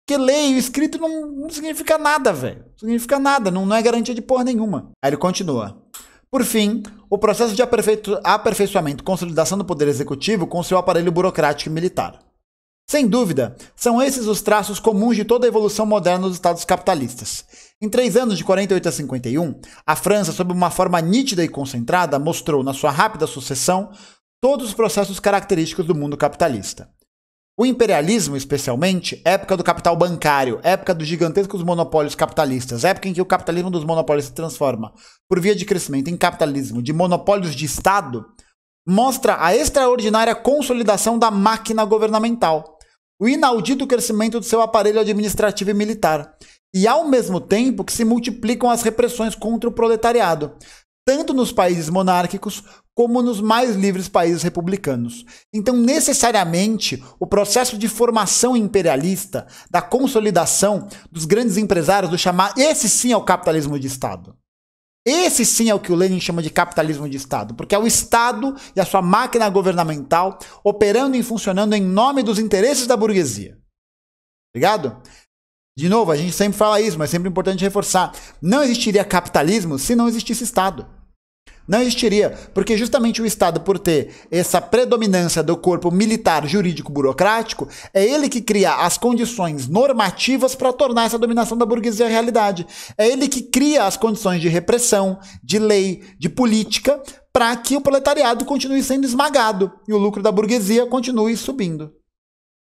Porque lei, o escrito não significa nada, velho. Não significa nada, não é garantia de porra nenhuma. Aí ele continua. Por fim, o processo de aperfeiçoamento e consolidação do poder executivo com seu aparelho burocrático e militar. Sem dúvida, são esses os traços comuns de toda a evolução moderna dos estados capitalistas. Em 3 anos, de 48 a 51, a França, sob uma forma nítida e concentrada, mostrou, na sua rápida sucessão, todos os processos característicos do mundo capitalista. O imperialismo, especialmente, época do capital bancário, época dos gigantescos monopólios capitalistas, época em que o capitalismo dos monopólios se transforma, por via de crescimento, em capitalismo de monopólios de Estado, mostra a extraordinária consolidação da máquina governamental, o inaudito crescimento do seu aparelho administrativo e militar, e ao mesmo tempo que se multiplicam as repressões contra o proletariado, tanto nos países monárquicos como nos mais livres países republicanos. Então, necessariamente, o processo de formação imperialista, da consolidação dos grandes empresários, do chamar, esse sim é o capitalismo de Estado. Esse sim é o que o Lenin chama de capitalismo de Estado, porque é o Estado e a sua máquina governamental operando e funcionando em nome dos interesses da burguesia. Ligado? De novo, a gente sempre fala isso, mas é sempre importante reforçar. Não existiria capitalismo se não existisse Estado. Não existiria, porque justamente o Estado, por ter essa predominância do corpo militar, jurídico, burocrático, é ele que cria as condições normativas para tornar essa dominação da burguesia realidade. É ele que cria as condições de repressão, de lei, de política, para que o proletariado continue sendo esmagado e o lucro da burguesia continue subindo.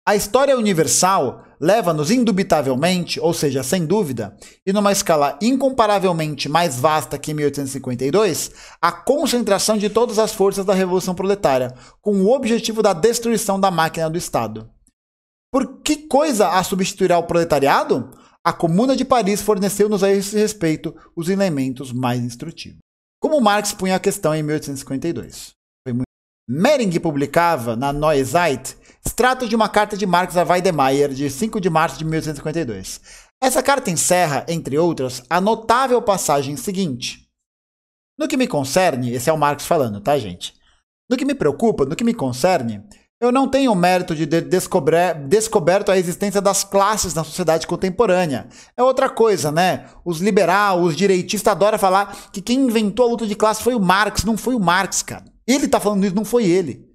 A história universal leva-nos indubitavelmente, ou seja, sem dúvida, e numa escala incomparavelmente mais vasta que em 1852, à concentração de todas as forças da Revolução Proletária, com o objetivo da destruição da máquina do Estado. Por que coisa a substituirá o proletariado? A Comuna de Paris forneceu-nos a esse respeito os elementos mais instrutivos. Como Marx punha a questão em 1852. Mering publicava na Neue Zeit extrato de uma carta de Marx a Weidemeier, de 5 de março de 1852. Essa carta encerra, entre outras, a notável passagem seguinte. No que me concerne, esse é o Marx falando, tá, gente? No que me preocupa, no que me concerne, eu não tenho o mérito de ter descoberto a existência das classes na sociedade contemporânea. É outra coisa, né? Os liberais, os direitistas adoram falar que quem inventou a luta de classe foi o Marx. Não foi o Marx, cara. Ele tá falando isso, não foi ele.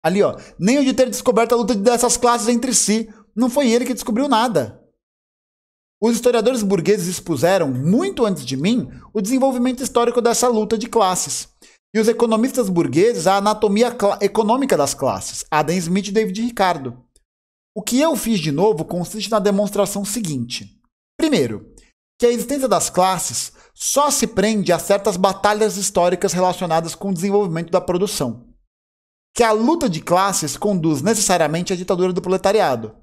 Ali, ó, nem o de ter descoberto a luta dessas classes entre si. Não foi ele que descobriu nada. Os historiadores burgueses expuseram, muito antes de mim, o desenvolvimento histórico dessa luta de classes. E os economistas burgueses, a anatomia econômica das classes, Adam Smith e David Ricardo. O que eu fiz de novo consiste na demonstração seguinte. Primeiro, que a existência das classes só se prende a certas batalhas históricas relacionadas com o desenvolvimento da produção. Que a luta de classes conduz necessariamente à ditadura do proletariado.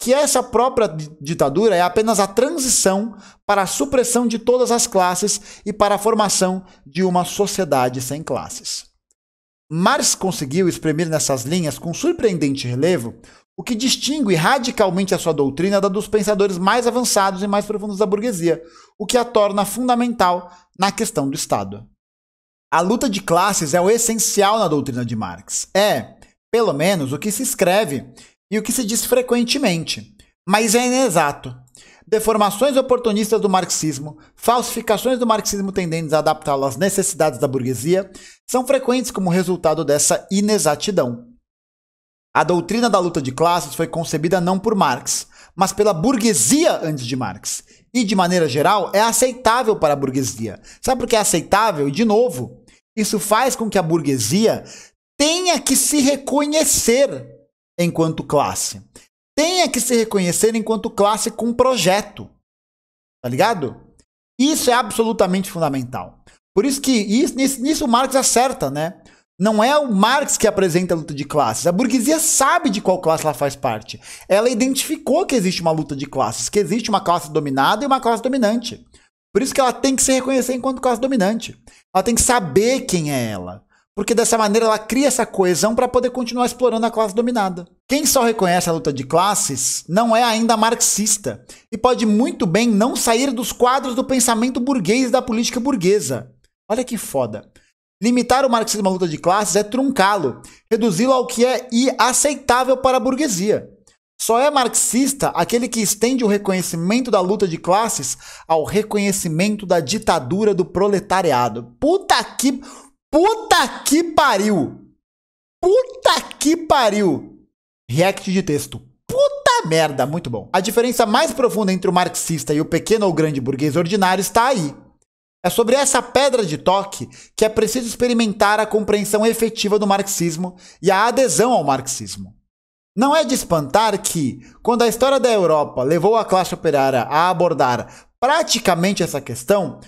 Que essa própria ditadura é apenas a transição para a supressão de todas as classes e para a formação de uma sociedade sem classes. Marx conseguiu exprimir nessas linhas, com surpreendente relevo, o que distingue radicalmente a sua doutrina da dos pensadores mais avançados e mais profundos da burguesia, o que a torna fundamental na questão do Estado. A luta de classes é o essencial na doutrina de Marx. É, pelo menos, o que se escreve e o que se diz frequentemente, mas é inexato. Deformações oportunistas do marxismo, falsificações do marxismo tendentes a adaptá-lo às necessidades da burguesia, são frequentes como resultado dessa inexatidão. A doutrina da luta de classes foi concebida não por Marx, mas pela burguesia antes de Marx. E, de maneira geral, é aceitável para a burguesia. Sabe por que é aceitável? E, de novo, isso faz com que a burguesia tenha que se reconhecer enquanto classe. Tenha que se reconhecer enquanto classe com projeto. Tá ligado? Isso é absolutamente fundamental. Por isso que nisso o Marx acerta, né? Não é o Marx que apresenta a luta de classes. A burguesia sabe de qual classe ela faz parte. Ela identificou que existe uma luta de classes, que existe uma classe dominada e uma classe dominante. Por isso que ela tem que se reconhecer enquanto classe dominante. Ela tem que saber quem é ela. Porque dessa maneira ela cria essa coesão para poder continuar explorando a classe dominada. Quem só reconhece a luta de classes não é ainda marxista. E pode muito bem não sair dos quadros do pensamento burguês e da política burguesa. Olha que foda. Limitar o marxismo à luta de classes é truncá-lo, reduzi-lo ao que é aceitável para a burguesia. Só é marxista aquele que estende o reconhecimento da luta de classes ao reconhecimento da ditadura do proletariado. Puta que pariu! Puta que pariu! React de texto. Puta merda, muito bom. A diferença mais profunda entre o marxista e o pequeno ou grande burguês ordinário está aí. É sobre essa pedra de toque que é preciso experimentar a compreensão efetiva do marxismo e a adesão ao marxismo. Não é de espantar que, quando a história da Europa levou a classe operária a abordar praticamente essa questão,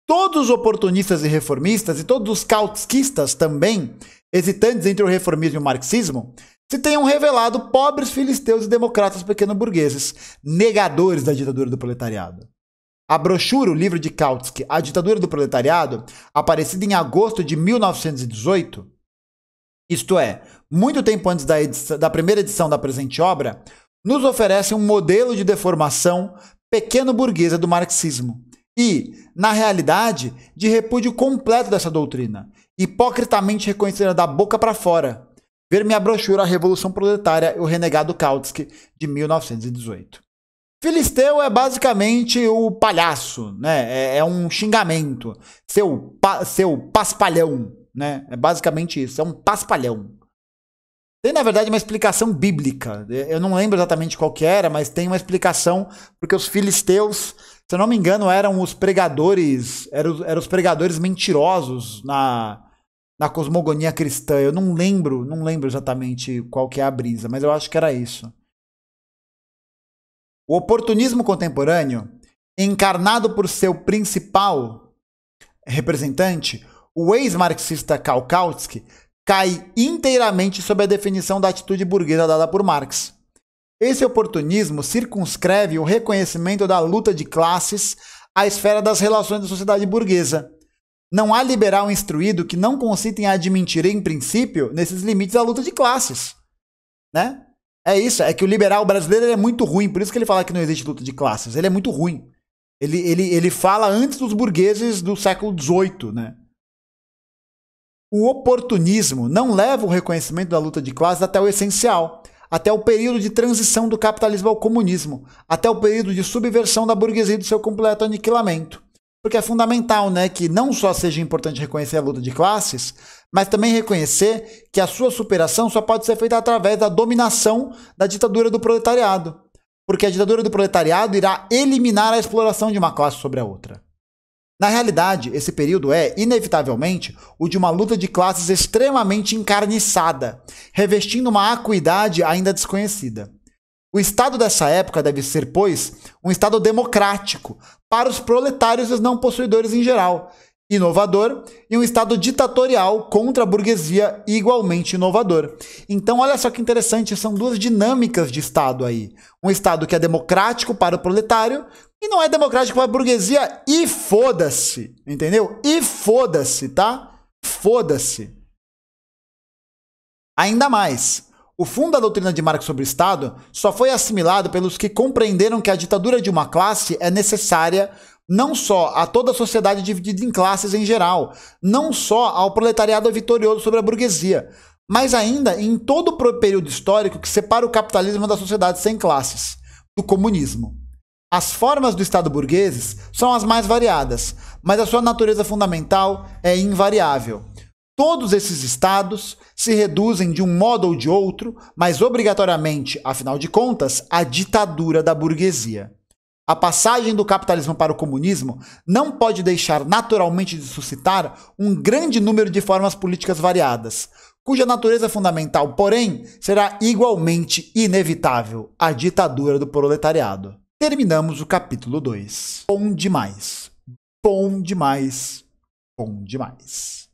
todos os oportunistas e reformistas, e todos os kautskistas também, hesitantes entre o reformismo e o marxismo, se tenham revelado pobres filisteus e democratas pequeno-burgueses, negadores da ditadura do proletariado. A brochura, o livro de Kautsky, A Ditadura do Proletariado, aparecida em agosto de 1918, isto é, muito tempo antes da primeira edição da presente obra, nos oferece um modelo de deformação pequeno-burguesa do marxismo e, na realidade, de repúdio completo dessa doutrina, hipocritamente reconhecida da boca para fora. Ver minha brochura A Revolução Proletária e o Renegado Kautsky, de 1918. Filisteu é basicamente o palhaço, né? É um xingamento. Seu paspalhão, né? É basicamente isso, é um paspalhão. Tem, na verdade, uma explicação bíblica. Eu não lembro exatamente qual que era, mas tem uma explicação, porque os filisteus, se eu não me engano, eram os pregadores, eram os pregadores mentirosos na cosmogonia cristã. Eu não lembro exatamente qual que é a brisa, mas eu acho que era isso. O oportunismo contemporâneo, encarnado por seu principal representante, o ex-marxista Karl Kautsky, cai inteiramente sob a definição da atitude burguesa dada por Marx. Esse oportunismo circunscreve o reconhecimento da luta de classes à esfera das relações da sociedade burguesa. Não há liberal instruído que não consista em admitir, em princípio, nesses limites a luta de classes, né? É isso, é que o liberal brasileiro é muito ruim, por isso que ele fala que não existe luta de classes. Ele é muito ruim. Ele fala antes dos burgueses do século XVIII, né? O oportunismo não leva o reconhecimento da luta de classes até o essencial, até o período de transição do capitalismo ao comunismo, até o período de subversão da burguesia e do seu completo aniquilamento. Porque é fundamental, né, que não só seja importante reconhecer a luta de classes, mas também reconhecer que a sua superação só pode ser feita através da dominação da ditadura do proletariado. porque a ditadura do proletariado irá eliminar a exploração de uma classe sobre a outra. Na realidade, esse período é, inevitavelmente, o de uma luta de classes extremamente encarniçada, revestindo uma acuidade ainda desconhecida. O Estado dessa época deve ser, pois, um Estado democrático para os proletários e os não possuidores em geral, inovador, e um Estado ditatorial contra a burguesia igualmente inovador. Então, olha só que interessante, são duas dinâmicas de Estado aí. Um Estado que é democrático para o proletário e não é democrático para a burguesia e foda-se, entendeu? E foda-se, tá? Foda-se. Ainda mais, o fundo da doutrina de Marx sobre o Estado só foi assimilado pelos que compreenderam que a ditadura de uma classe é necessária não só a toda a sociedade dividida em classes em geral, não só ao proletariado vitorioso sobre a burguesia, mas ainda em todo o período histórico que separa o capitalismo da sociedade sem classes, do comunismo. As formas do Estado burgueses são as mais variadas, mas a sua natureza fundamental é invariável. Todos esses estados se reduzem de um modo ou de outro, mas obrigatoriamente, afinal de contas, à ditadura da burguesia. A passagem do capitalismo para o comunismo não pode deixar naturalmente de suscitar um grande número de formas políticas variadas, cuja natureza fundamental, porém, será igualmente inevitável, a ditadura do proletariado. Terminamos o capítulo 2. Bom demais. Bom demais. Bom demais.